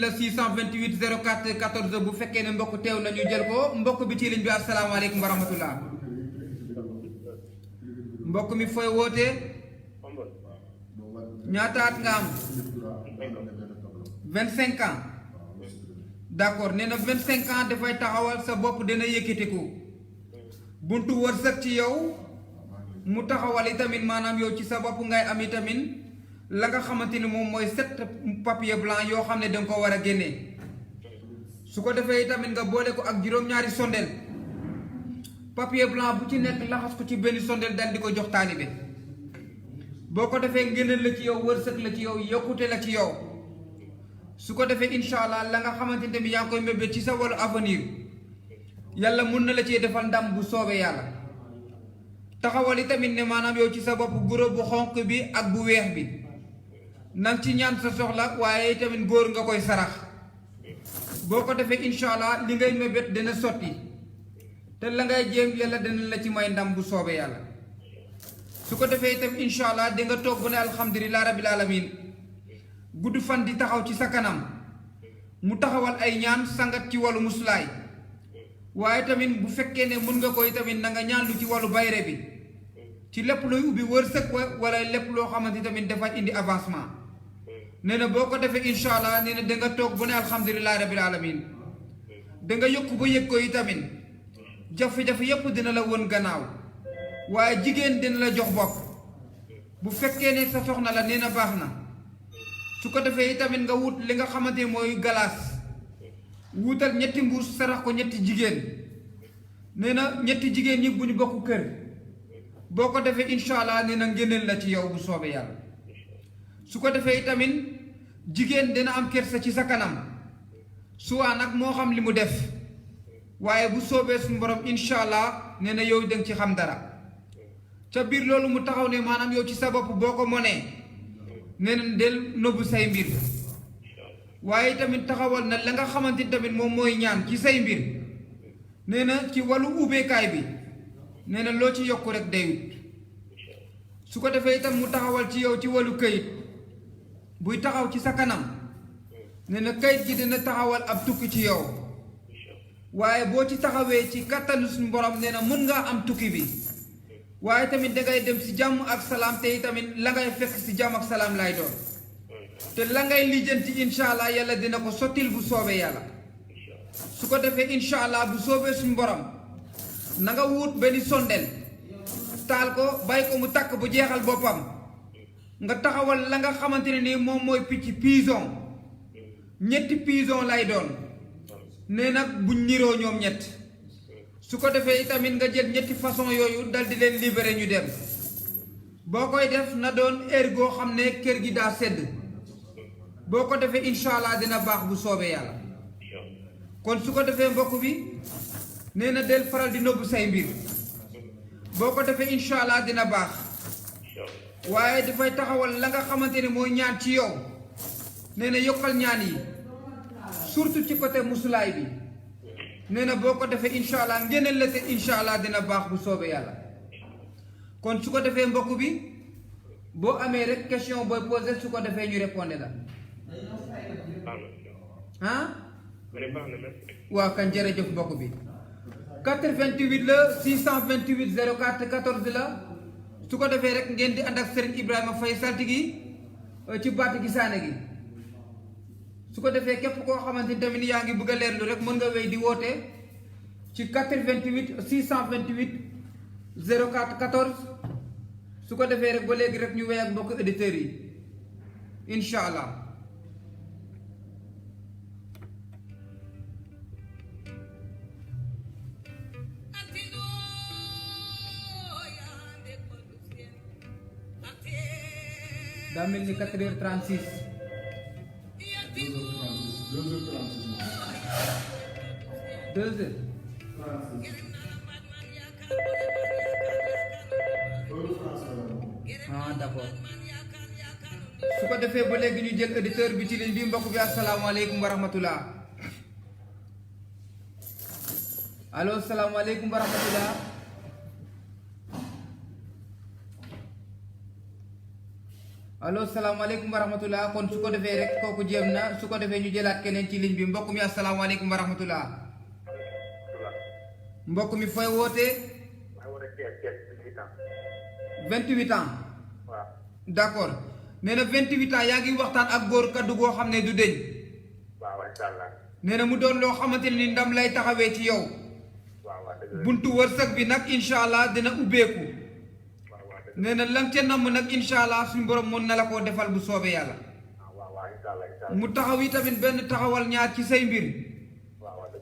Speaker 1: la 628 04 14 bu fekkee ne mbokk teew na ñu jël ko mbokk bi ci ligne bi asalaamaaleykum wa rahmatullah mbokk mi fooy wootee ñaata at nga am 25 ans d'accord nee na 25 ans dafay taxawal sa bopp dina yëkkatiku buntu wërsëg ci yow mu taxawal itamit maanaam yow ci sa bopp ngay am itamit la nga xamante ni moom mooy 7 papier blanc yoo xam ne danga ko war a génnee su ko defee itamit nga boole ko ak juróom-ñaari sondeel papier blanc bu ci nekk laxas ko ci benn sondeel dal di ko jox taalibe boo ko defee ngëneel la ci yow wërsëg la ci yow yokkute la ci yow su ko defee incha allah la nga xamante ne bi yaa ngi koy mébét ci sa wàllu avenir yàlla mun na la cee defal ndam bu soobee yàlla taxawal itamit ne maanaam yow ci sa bopp guro bu xonq bi ak bu weex bi nang ci ñaan sa soxla waaye itamit góor nga koy sarax boo ko defee incha allah li ngay mébét dina sotti te la ngay jéem yàlla dina la ci may ndam bu soobee yàlla su ko defee itam incha allah di nga toog bu ne alhamdulilah rabil alamin gudd fan di taxaw ci sa kanam mu taxawal ay ñaan sangat ci wàllu musulaay waaye tamit bu fekkee ne mën nga koy tamit na nga ñaan lu ci wàllu bayre bi ci lépp looy ubbi wërsëg wala lépp loo xamante tamit dafa indi avancement nee na boo ko defee incha allah nee na da nga toog bu ne alhamdulilah rabil alamin da nga yokk ba yëg ko yi tamit jafe-jafe yépp dina la won gannaaw waaye jigéen dina la jox bopp bu fekkee ne sa soxna la nee na baax na su ko defee itamit nga wut li nga xamante mooy galaas wuutal ñetti mbuus sarax ko ñetti jigéen nee na ñetti jigéen ñi bu ñu bokk kër boo ko defee incha allah nee na ngénneel la ci yow bu soobee yàlla su ko defee itamit jigéen dina am kersa ci sa kanam suwaa nag moo xam li mu def waaye bu soobee suñu borom incha allah nee na yow danga ci xam dara ca biir loolu mu taxaw ne maanaam yow ci sa bopp boo ko monee nee na del nëbbu say mbir waaye tamit taxawal na la nga xamante tamit moom mooy ñaan ci say mbir nee na ci wàllu ubbeekaay bi nee na loo ci yokk rek dayut su ko defee itam mu taxawal ci yow ci wàllu këyit buy taxaw ci sa kanam nee na këyit gi dina taxawal ab tukki ci yow waaye boo ci taxawee ci kattanu suñu borom nee na mën ngaa am tukki bi waaye tamit dangay dem si jàmm ak salaam te tamit la ngay fekk si jàmm ak salaam lay doon te la ngay lijjanti incha allah yàlla dina ko sottil bu soobee yàlla su ko defee incha allah bu soobee suñu borom na nga wut benn sondeel taal ko bàyyi ko mu takk bu jeexal boppam nga taxawal la nga xamante ne nii moom mooy picc pigeon ñetti pigeon lay doon nee nag buñ niroo ñoom ñett su ko defee itamit nga jël ñetti façon yooyu dal di leen libéré ñu dem boo koy def na doon heure goo xam ne kër gi daa sedd boo ko defee incha allah dina baax bu soobee yàlla kon su ko defee mbokk bi nee na del faral di nëbbu say mbir boo ko defee incha allah dina baax waaye dafay taxawal la nga xamante ne mooy ñaan ci yow nee na yokkal ñaan yi surtout ci côté musulaay bi nee na boo ko defee incha allah ngeeneel la te incha allah dina baax bu soobee yàlla kon su ko defee mbokk bi boo amee rek question booy posé su ko defee ñu répondre la ah waaw kan jërëjëf mbokk bi 88 la 628 04 14 la su ko defee rek ngeen di ànd ak Serigne Ibrahima Faye Saltigui ci baati gi saane gi su ko defee képp koo xamante ni tamit yaa ngi bëgg a leerlu rek mën nga wéy di woote ci 88 628 04 14 su ko defee rek ba léegi rek ñu wéy ak mbokk auditeurs yi incha allah. daa mel ni 4h36. 2h. ah d'accord su ko defee ba léegi ñu jël auditeur bi ci ligne bi mbokk bi asalaamaaleykum wa rahmatullah allo salaamaaleykum wa rahmatullah allo salaamaaleykum wa rahmatullah kon su ko defee rek kooku jéem na su ko defee ñu jëlaat keneen ci ligne bi mbokk mi asalaamaaleykum wa rahmatullah mbokk mi fooy wootee 28 ans d'accord nee na 28 ans yaa ngi waxtaan ak góor kaddu goo xam ne du deñ nee na mu doon loo xamante ni ndam lay taxawee ci yow buntu wërsëg bi nag incha allah dina ubbeeku nee na lan ca namm nag incha allah suñu borom mën na la koo defal bu soobee yàlla mu taxaw yi tamit benn taxawal ñaar ci say mbir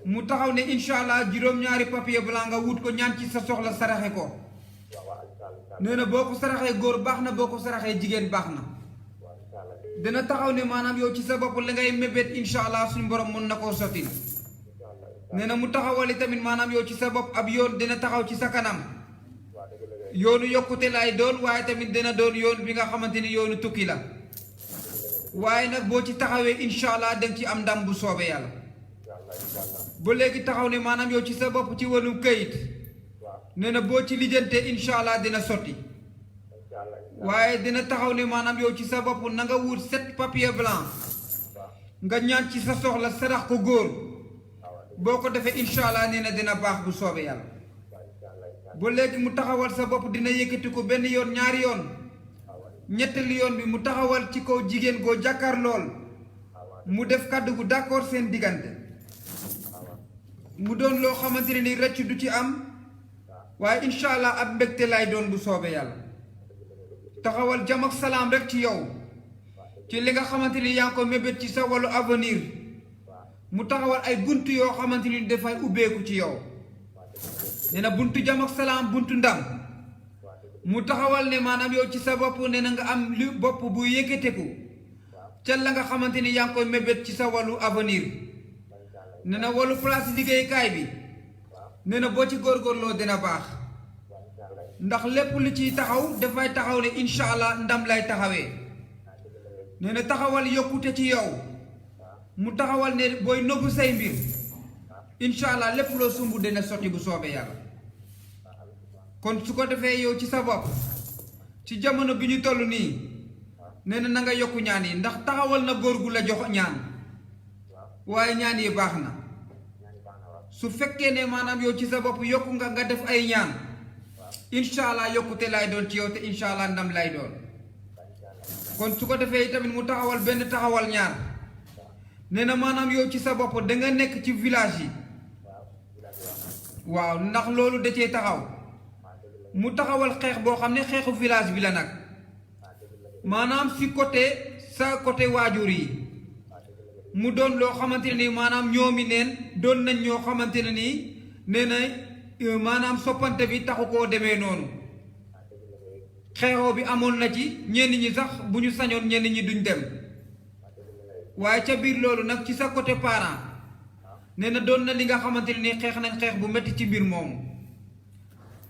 Speaker 1: mu taxaw ne incha allah juróom-ñaari papier blanc nga wut ko ñaan ci sa soxla saraxe ko nee na boo ko saraxee góor baax na boo ko saraxee jigéen baax na dina taxaw ne maanaam yow ci sa bopp la ngay mébét incha allah suñu borom mën na koo sotti nee na mu taxawali tamit maanaam yow ci sa bopp ab yoon dina taxaw ci sa kanam yoonu yokkute laay doon waaye tamit dina doon yoon bi nga xamante ni yoonu tukki la waaye nag boo ci taxawee incha allah danga ci am ndam bu soobee yàlla ba léegi taxaw ne maanaam yow ci sa bopp ci wàllum këyit nee na boo ci lijjantee incha allah dina sotti waaye dina taxaw ne maanaam yow ci sa bopp na nga wut 7 papier blanc nga ñaan ci sa soxla sarax ko góor boo ko defee incha allah nee na dina baax bu soobee yàlla ba léegi mu taxawal sa bopp dina yëkkati ko benn yoon ñaari yoon ñetteelu yoon bi mu taxawal ci kaw jigéen goo jàkkaar lool mu def kàddu gu d'accord seen diggante mu doon loo xamante ne ni rëcc du ci am waaye incha allah ab mbégte lay doon bu soobee yàlla taxawal jàmm ak salaam rek ci yow ci li nga xamante ni yaa ngi ko mébét ci sa wàllu avenir mu taxawal ay bunt yoo xamante ni dafay ubbeeku ci yow nee na buntu jàmm ak salaam buntu ndam mu taxawal ne maanaam yow ci sa bopp nee na nga am lu bopp bu yëkkateku ca la nga xamante ni yaa ngi koy mébét ci sa wàllu avenir nee na wàllu place liggéeykaay bi nee na boo ci góorgóorloo dina baax ndax lépp lu ciy taxaw dafay taxaw ne incha allah ndam lay taxawee nee na taxawal yokkute ci yow mu taxawal ne booy nëbbu say mbir incha allah lépp loo sumb dina sotti bu soobee yàlla kon su ko defee yow ci sa bopp ci jamono bi ñu toll nii nee na nga yokku ñaan yi ndax taxawal na góor gu la jox ñaan waaye ñaan yi baax na su fekkee ne maanaam yow ci sa bopp yokku nga def ay ñaan incha allah yokkute lay doon ci yow te incha allah ndam lay doon kon su ko defee tamit mu taxawal benn taxawal ñaar nee na maanaam yow ci sa bopp da nga nekk ci village yi waaw ndax loolu da cee taxaw mu taxawal xeex boo xam ne xeexu village bi la nag maanaam si côté sa côté waajur yi mu doon loo xamante ne nii maanaam ñoomi neen doon nañ ñoo xamante ne nii nee na maanaam soppante bi taxu koo demee noonu xeexoo bi amoon na ci ñenn ñi sax bu ñu sañoon ñenn ñi duñ dem waaye ca biir loolu nag ci sa côté parent nee na doon na li nga xamante ne nii xeex nañ xeex bu metti ci mbir moomu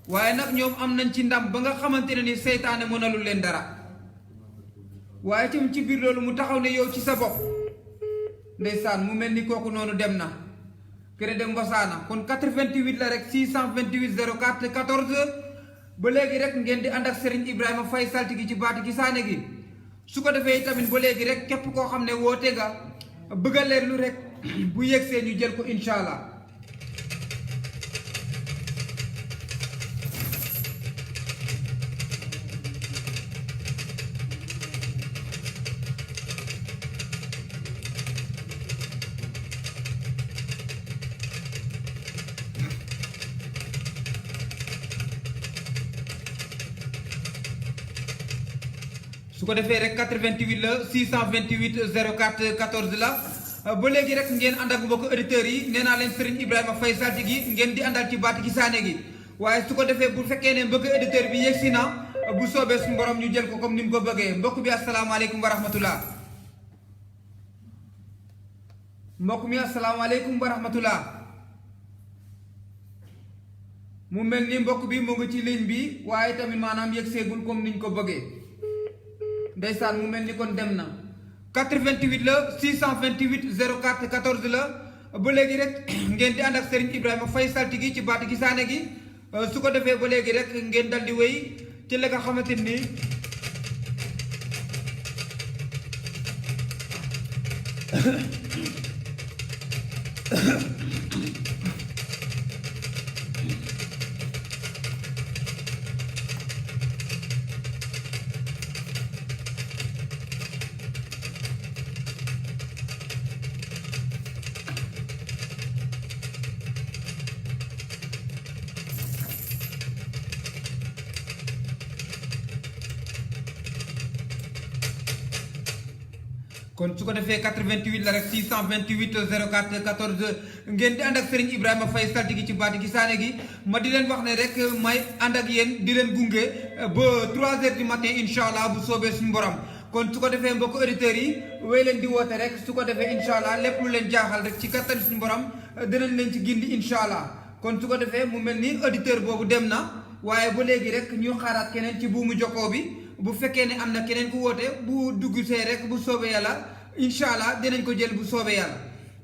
Speaker 1: waaye nag ñoom am nañ ci ndam ba nga xamante ne ni seytaane mënalul leen dara waaye tam ci biir loolu mu taxaw ne yow ci sa bopp ndeysaan mu mel ni kooku noonu dem na kër dem Mbosaana kon 88 la rek 628 04 14 ba léegi rek ngeen di ànd ak Serigne Ibrahima Faye saltigi ci baati gisaane gi su ko defee tamit ba léegi rek képp koo xam ne woote nga bëgg a leerlu rek bu yegsee ñu jël ko incha allah. su ko defee rek 88 la 628 04 14 la ba léegi rek ngeen ànd ak mbokk auditeurs yi nee naa leen Serigne Ibrahima Faye saltigi ngeen di àndal ci baati gisaane gi waaye su ko defee bu fekkee ne mbokk auditeur bi yegsi na bu soobee suñu borom ñu jël ko comme ni mu ko bëggee mbokk bi asalaamaaleykum wa rahmatullah mbokk mi asalaamaaleykum wa rahmatullah mu mel ni mbokk bi mu ngi ci ligne bi waaye tamit maanaam yegseegul comme niñ ko bëggee ndeysaan mu mel ni kon dem na 88 la 628 04 14 la ba léegi rek ngeen di ànd ak Serigne Ibrahima Faye saltigi ci baati gisaane gi su ko defee ba léegi rek ngeen dal di wéy ci la nga xamante ni kon su ko defee 88 la rek 628 04 14 ngeen di ànd ak Serigne Ibrahima Faye saltigi ci baati gisaane gi ma di leen wax ne rek may ànd ak yéen di leen gunge ba 3 heures du matin incha allah bu soobee suñu borom kon su ko defee mbokk auditeurs yi wéy leen di woote rek su ko defee incha allah lépp lu leen jaaxal rek ci kattan suñu borom dinañ leen ci gindi incha allah kon su ko defee mu mel ni auditeur boobu dem na waaye ba léegi rek ñu xaaraat keneen ci buumu jokkoo bi bu fekkee ne am na keneen ku woote bu dugg see rek bu soobee yàlla incha allah dinañ ko jël bu soobee yàlla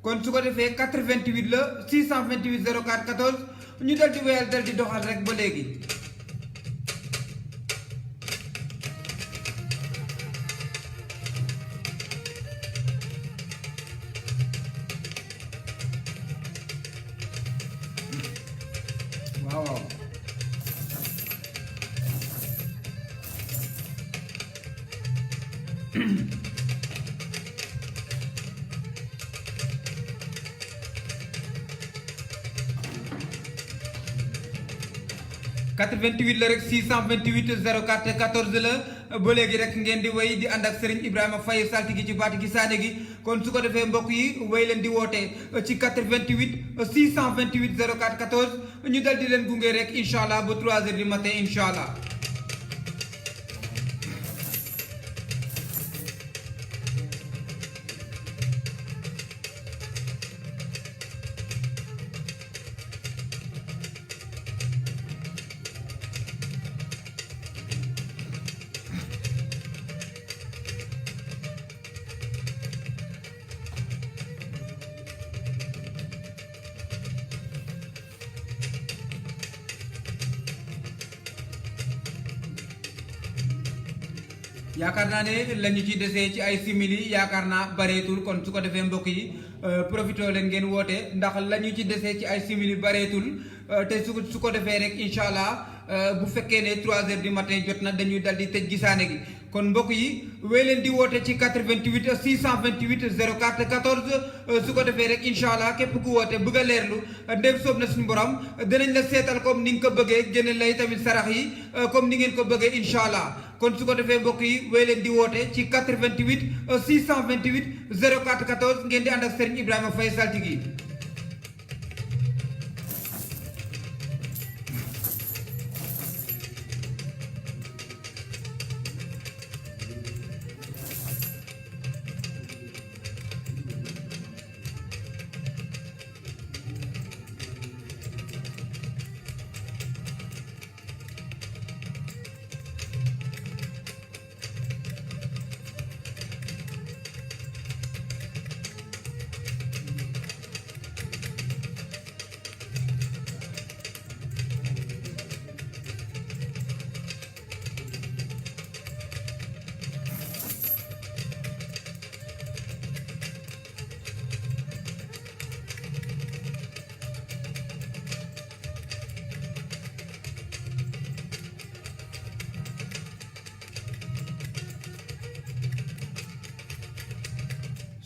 Speaker 1: kon su ko defee 88 la 628 04 14 ñu dal di wéyal dal di doxal rek ba léegi. waaw waaw. 88 la rek 628 04 14 la ba léegi rek ngeen di wéy di ànd ak Serigne Ibrahima Faye saltigi ci baati gisaane gi kon su ko defee mbokk yi wéy leen di woote ci 88 628 04 14 ñu dal di leen gunge rek incha allah ba 3 heures du matin incha allah. yaakaar naa ne la ñu ci desee ci ay simili yaakaar naa bareetul kon su ko defee mbokk yi profité leen ngeen woote ndax la ñu ci desee ci ay simili bareetul te su ko defee rek incha allah bu fekkee ne 3 heures du matin jot na dañuy dal di tëj gisaane gi kon mbokk yi wéy leen di woote ci 88 628 04 14 su ko defee rek incha allah képp ku woote bëgg a leerlu ndéem soob na suñu borom dinañ la seetal comme ni nga ko bëggee génne lay tamit sarax yi comme ni ngeen ko bëggee incha allah kon su ko defee mbokk yi wéy leen di woote ci 88 628 04 14 ngeen di ànd ak Serigne Ibrahima Faye saltigi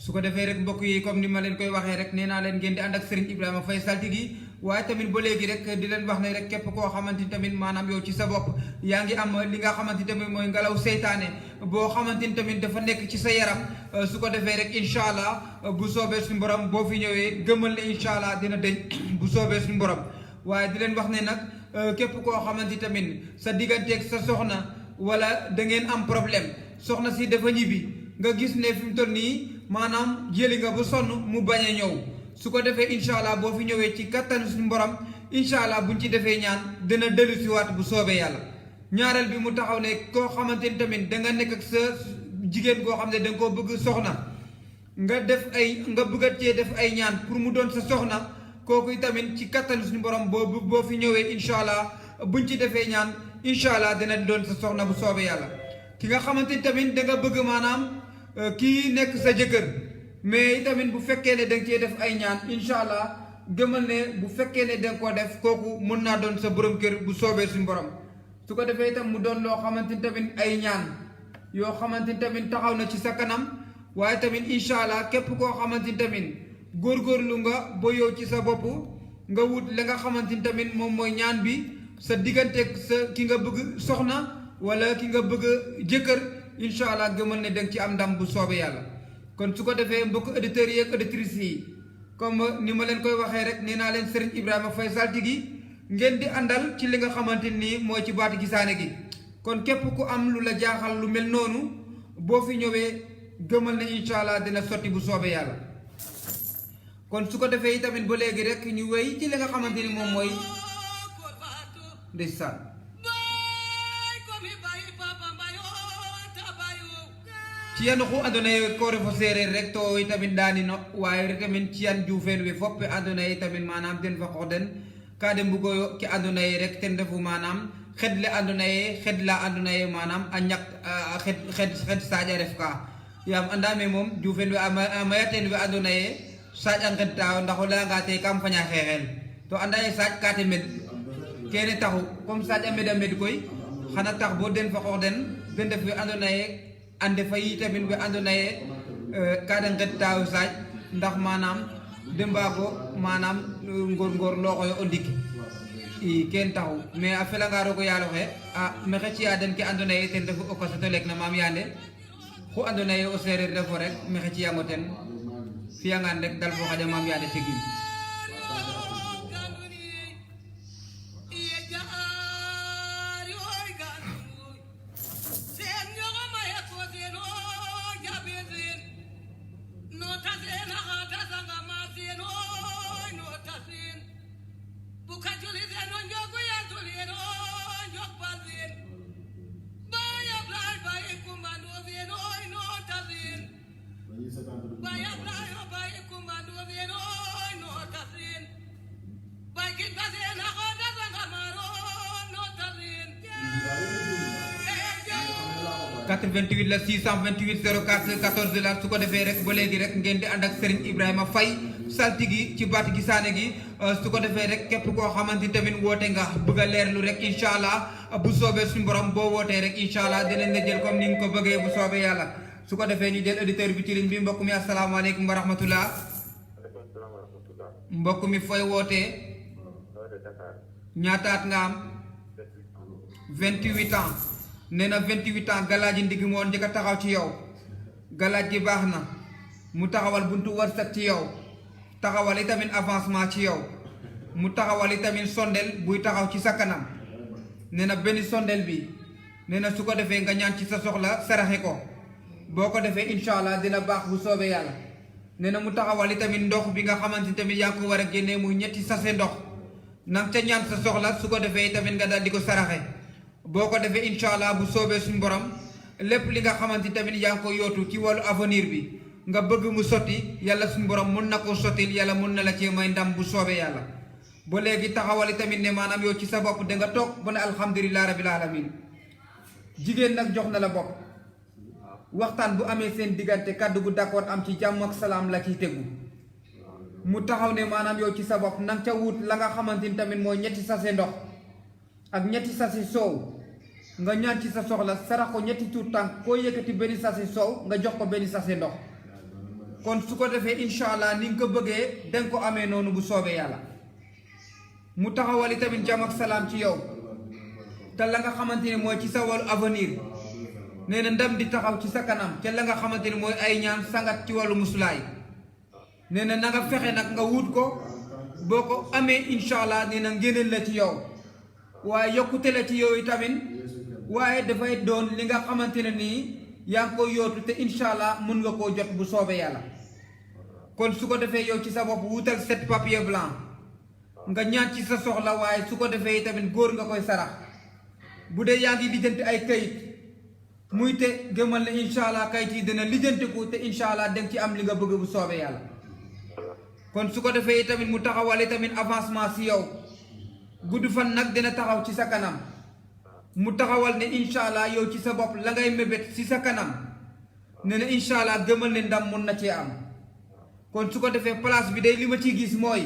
Speaker 1: su ko defee rek mbokk yi comme ni ma leen koy waxee rek nee naa leen ngeen di ànd ak Serigne Ibrahima Faye Saltigi waaye tamit ba léegi rek di leen wax ne rek képp koo xamante ni tamit maanaam yow ci sa bopp yaa ngi am li nga xamante ni tamit mooy ngelaw seytaane boo xamante ni tamit dafa nekk ci sa yaram su ko defee rek incha allah bu soobee suñu borom boo fi ñëwee gëmal ne incha allah dina deñ bu soobee suñu borom waaye di leen wax ne nag képp koo xamante ni tamit sa digganteeg sa soxna wala da ngeen am problème soxna si dafa ñibbi nga gis ne fi mu toll nii maanaam jëli nga ba sonn mu bañ a ñëw su ko defee incha allah boo fi ñëwee ci kattanu suñu borom incha allah buñ ci defee ñaan dina dellu si waat bu soobee yàlla. ñaareel bi mu taxaw ne koo xamante ni tamit da nga nekk ak sa jigéen koo xam ne da nga koo bëgg soxna nga bëgg cee def ay ñaan pour mu doon sa soxna kooku tamit ci kattanu suñu borom boo fi ñëwee incha allah buñ ci defee ñaan incha allah dina doon sa soxna bu soobee yàlla. ki nga xamante ni tamit da nga bëgg maanaam kii nekk sa jëkkër mais tamit bu fekkee ne da nga cee def ay ñaan incha allah gëmal ne bu fekkee ne da nga koo def kooku mën naa doon sa borom kër bu soobee suñu borom su ko defee itam mu doon loo xamante ni tamit ay ñaan yoo xamante ni tamit taxaw na ci sa kanam waaye tamit incha allah képp koo xamante ni tamit góorgóorlu nga ba yow ci sa bopp nga wut la nga xamante ni tamit moom mooy ñaan bi sa digganteeg sa ki nga bëgg soxna wala ki nga bëgg jëkkër incha allah gëmal ne danga ci am ndam bu soobee yàlla. kon su ko defee mbokk auditeurs yi ak auditrices yi comme ni ma leen koy waxee rek nee naa leen Serigne Ibrahima Faye Saltigi ngeen di àndal ci li nga xamante nii mooy ci baatu gisaane gi kon képp ku am lu la jaaxal lu mel noonu boo fi ñëwee gëmal ne incha allah dina sotti bu soobee yàlla. kon su ko defee tamit ba léegi rek ñu wéy ci li nga xamante ni moom mooy ndeysaan ciyan xu andoona yee ko refo seereer rek to tamit daanino waaye rek tamit ciyan juufeen we fop andoona yee tamit maanaam den fa qoox den ka de mbugoyo ke andoona yee rek ten refu maanaam xed le andoona yee xed la andoona yee maanaam a ñak xed saaƴa ref ka yaam andaame moom juufeen we a maya teen we andoona yee saaƴ a ngedta ndax o layanga te kam faña xeexel to anda ye saaƴ ka te med kene taxu comme saaƴ a med koy xana tax bo den fa qoox den ndef we andoona yee ande fa yi tamit we andoona yee ka de ngedta o saaƴ ndax maanaam de mbaago maanaam ngorngorlooxoyo o ndik i ken taxu mais a felanga roog o yaal oxe maxey ci'a den ke andoona yee ten refu o kaset oleek na Mame Yandé xu andoona yee o seereer refo rek maxey ci'ango ten fi'angaan rek dal fo xaƴa Mame Yandé tegin ...88 la 628 04 14 la su ko defee rek ba léegi rek ngeen di ànd ak Serigne Ibrahima Faye Saltigi ci baatu gisaane gi su ko defee rek képp koo xamante tamit woote nga bëgg a leerlu rek incha allah bu soobee suñu borom boo wootee rek incha allah dinañ la jël comme ni nga ko bëggee bu soobee yàlla su ko defee ñu jël auditeur bi ci ligne bi mbokk mi asalaamaaleykum wa rahmatullah mbokk mi fooy wootee ñaataat nga am 28 ans nee na 28 ans galaaj ndig moo njëkk a taxaw ci yow galaaj gi baax na mu taxawal buntu wërsëg ci yow taxawal itamit avancement ci yow mu taxawal itamit sondel buy taxaw ci sa kanam nee na benn sondel bi nee na su ko defee nga ñaan ci sa soxla saraxe ko boo ko defee incha allah dina baax bu soobee yàlla nee na mu taxawal itamit ndox bi nga xamante tamit yaa ngi ko war a génnee muy ñetti sase ndox nang ca ñaan sa soxla su ko defee itamit nga daal di ko saraxe boo ko defee incha allah bu soobee suñu borom lépp li nga xamante tamit yaa ngi ko yootu ci wàllu avenir bi nga bëgg mu sotti yàlla suñu borom mun na ko sottil yàlla mun na la cee may ndam bu soobee yàlla ba léegi taxawali tamit ne maanaam yow ci sa bopp da nga toog ba ne alhamdulilah rabil alamin jigéen nag jox na la bopp waxtaan bu amee seen diggante kàddu gu d'accord am ci jàmm ak salaam la ciy tegu mu taxaw ne maanaam yow ci sa bopp nang ca wut la nga xamante ni tamit mooy ñetti sase ndox ak ñetti sase soow nga ñaan ci sa soxla sarax ko ñetti tuut tànk koo yëkkati benn sase soow nga jox ko benn sase ndox kon su ko defee incha allah ni nga ko bëggee danga ko amee noonu bu soobee yàlla mu taxawali tamit jàmm ak salaam ci yow te la nga xamante ni mooy ci sa wàllu avenir nee na ndam di taxaw ci sa kanam ca la nga xamante ni mooy ay ñaan sangat ci wàllu musulaay nee na na nga fexe nag nga wut ko boo ko amee incha allah nee na ngéneel la ci yow waaye yokkute la ci yow yi tamit waaye dafay doon li nga xamante ne nii yaa ngi koy yootu te incha allah mun nga koo jot bu soobee yàlla kon su ko defee yow ci sa bopp wutal 7 papier blanc nga ñaan ci sa soxla waaye su ko defee tamit góor nga koy sarax bu dee yaa ngi lijjanti ay kayit muy te gëmal ne incha allah kayit yi dina lijjantiku te incha allah danga ci am li nga bëgg bu soobee yàlla kon su ko defee tamit mu taxawale tamit avancement si yow gudd fan nag dina taxaw ci sa kanam mu taxawal ne incha allah yow ci sa bopp la ngay mébét si sa kanam ne na incha allah gëmal ne ndam mun na cee am kon su ko defee place bi day li ma ciy gis mooy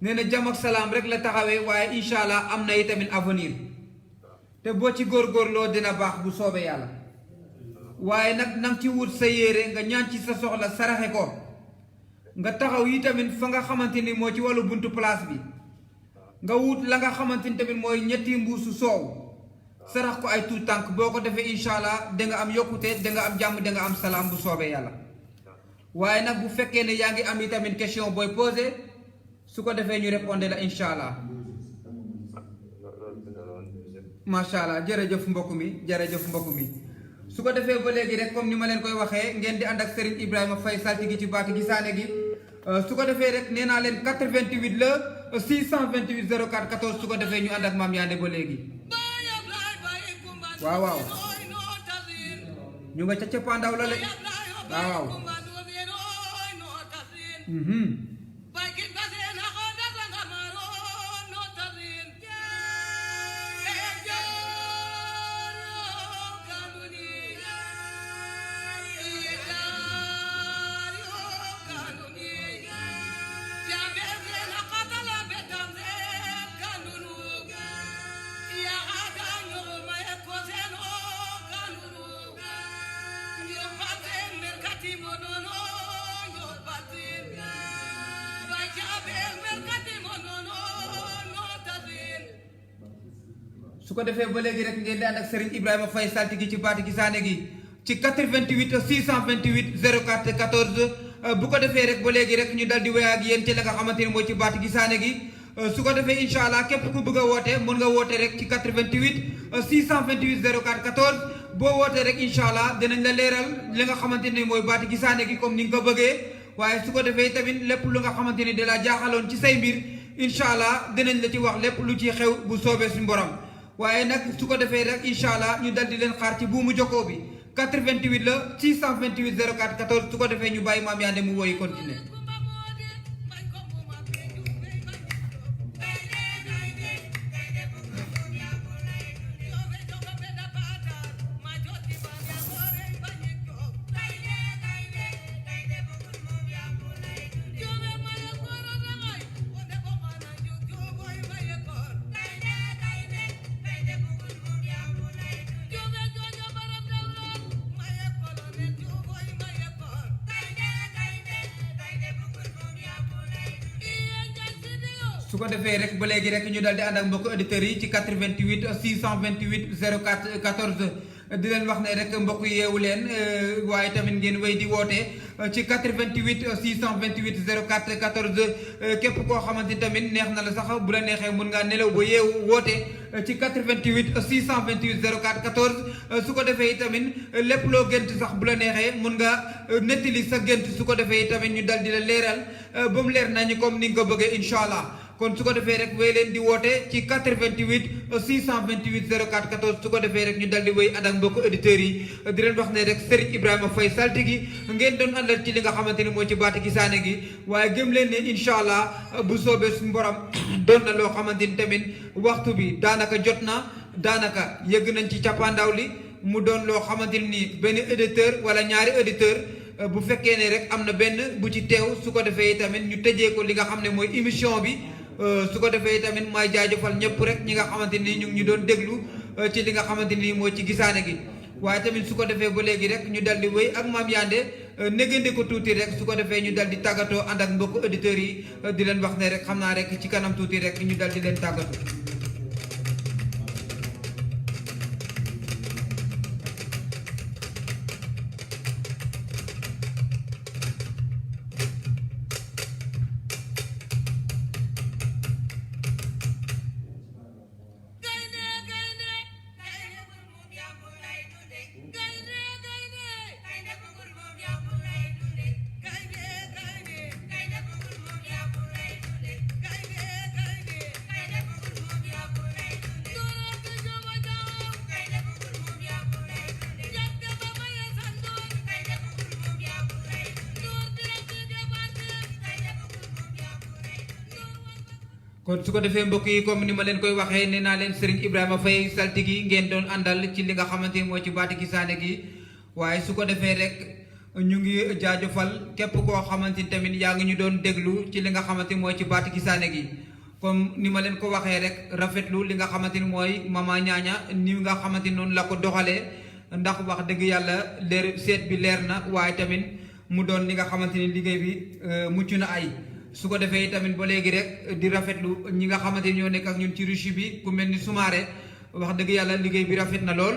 Speaker 1: nee na jàmm ak salaam rek la taxawee waaye incha allah am na itamit avenir te boo ci góorgóorloo dina baax bu soobee yàlla waaye nag nang ci wut sa yére nga ñaan ci sa soxla saraxe ko nga taxaw yi tamit fa nga xamante ni moo ci wàllu buntu place bi nga wut la nga xamante ni tamit mooy ñetti mbuusu soow sarax ko ay tuut tànk boo ko defee incha allah da nga am yokkute da nga am jàmm da nga am salaam bu soobee yàlla waaye nag bu fekkee ne yaa ngi am itamit question booy posé su ko defee ñu répondre la incha allah macha allah jërëjëf mbokk mi jërëjëf mbokk mi su ko defee ba léegi rek comme ni ma leen koy waxee ngeen di ànd ak Serigne Ibrahima Faye saltigi ci baati gisaane gi su ko defee rek nee naa leen 88 la 628 04 14 su ko defee ñu ànd ak Mame Yandé ba léegi waaw waaw ñu nga ca cappaandaw la le waaw waaw su ko defee ba léegi rek ngeen di ànd ak Serigne Ibrahima Faye saltigi ci baati gisaane gi ci 88 628 04 14 bu ko defee rek ba léegi rek ñu dal di wéy ak yéen ci la nga xamante ni mooy ci baati gisaane gi su ko defee incha allah képp ku bëgg a woote mën nga woote rek ci 88 628 04 14 boo wootee rek incha allah dinañ la leeral li nga xamante ni mooy baati gisaane gi comme ni nga ko bëggee waaye su ko defee tamit lépp lu nga xamante ni da la jaaxaloon ci say mbir incha allah dinañ la ci wax lépp lu ci xew bu soobee suñu borom waaye nag su ko defee rek incha allah ñu dal di leen xaar ci buumu jokkoo bi 88 la 628 04 14 su ko defee ñu bàyyi Mame Yandé mu woy continuer su ko defee rek ba léegi rek ñu dal di ànd ak mbokk auditeurs yi ci 88 628 04 14 di leen wax ne rek mbokk yeewu leen waaye tamit ngeen wéy di woote ci 88 628 04 14 képp koo xamante tamit neex na la sax bu la neexee mun ngaa nelaw ba yeewu woote ci 88 628 04 14 su ko defee tamit lépp loo gént sax bu la neexee mun nga nettali sa gént su ko defee tamit ñu dal di la leeral ba mu leer nañu comme ni nga ko bëggee incha allah kon su ko defee rek wéy leen di woote ci 88 628 04 14 su ko defee rek ñu dal di wéy ànd ak mbokku auditeurs yi di leen wax ne rek Serigne Ibrahima Faye saltigi ngeen doon àndal ci li nga xamante ni moo ci baati gisaane gi waaye gëm leen ne incha allah bu soobee suñu borom doon na loo xamante ni tamit waxtu bi daanaka jot na daanaka yëgg nañ ci cappaandaw li mu doon loo xamante ni benn auditeur wala ñaari auditeur bu fekkee ne rek am na benn bu ci teew su ko defee tamit ñu tëjee ko li nga xam ne mooy émission bi su ko defee tamit may jaajëfal ñëpp rek ñi nga xamante ni ñu ngi ñu doon déglu ci li nga xamante ni mooy ci gisaane gi waaye tamit su ko defee ba léegi rek ñu dal di wéy ak Mame Yandé négandi ko tuuti rek su ko defee ñu dal di tàggatoo ànd ak mbokku auditeurs yi di leen wax ne rek xam naa rek ci kanam tuuti rek ñu dal di leen tàggatoo. kon su ko defee mbokk yi comme ni ma leen koy waxee nee naa leen Serigne Ibrahima Faye saltigi ngeen doon àndal ci li nga xamante ni moo ci baati gisaane gi waaye su ko defee rek ñu ngi jaajëfal képp koo xamante ni tamit yaa ngi ñu doon déglu ci li nga xamante ni mooy ci baati gisaane gi comme ni ma leen ko waxee rek rafetlu li nga xamante ni mooy mama ñaaña ni nga xamante ni noonu la ko doxalee ndax wax dëgg yàlla leer seet bi leer na waaye tamit mu doon li nga xamante ni liggéey bi mucc na ay su ko defee tamit ba léegi rek di rafetlu ñi nga xamante ni ñoo nekk ak ñun ci Russie bi ku mel ni Soumaré wax dëgg yàlla liggéey bi rafet na lool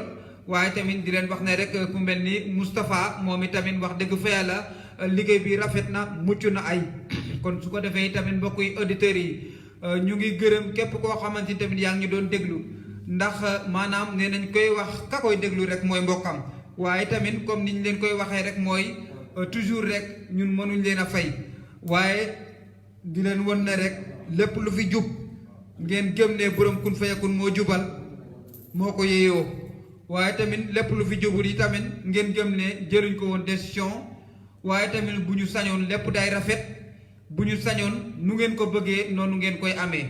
Speaker 1: waaye tamit di leen wax ne rek ku mel ni Moustapha moom itamit wax dëgg fa yàlla liggéey bi rafet na mucc na ay kon su ko defee tamit mbokk yi auditeurs yi ñu ngi gërëm képp koo xamante ni tamit yaa ngi ñu doon déglu ndax maanaam nee nañ koy wax ka koy déglu rek mooy mbokkam waaye tamit comme niñ leen koy waxee rek mooy toujours rek ñun mënuñ leen a fay waaye di leen won ne rek lépp lu fi jub ngeen gëm ne borom kun fayakun moo jubal moo ko yeyoo waaye tamit lépp lu fi jubul yi tamit ngeen gëm ne jëruñ ko woon décision waaye tamit bu ñu sañoon lépp day rafet bu ñu sañoon nu ngeen ko bëggee noonu ngeen koy amee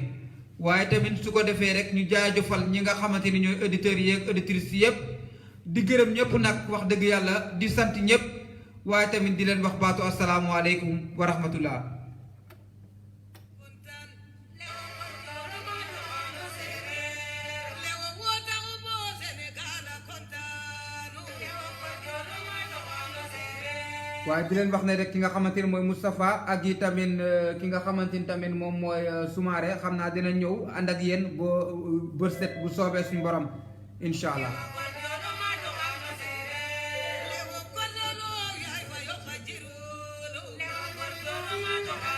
Speaker 1: waaye tamit su ko defee rek ñu jaajëfal ñi nga xamante ni ñooy auditeurs yi ak auditrices yëpp di gërëm ñëpp nag wax dëgg yàlla di sant ñëpp waaye tamit di leen wax baatu asalaamualeykum wa rahmatullah. waaye di leen wax ne rek ki nga xamante ni mooy Moustapha ak yi tamit ki nga xamante ni tamit moom mooy Soumaré xam naa dina ñëw ànd ak yéen boo bët set bu soobee suñu borom incha allah.
Speaker 4: Thank you.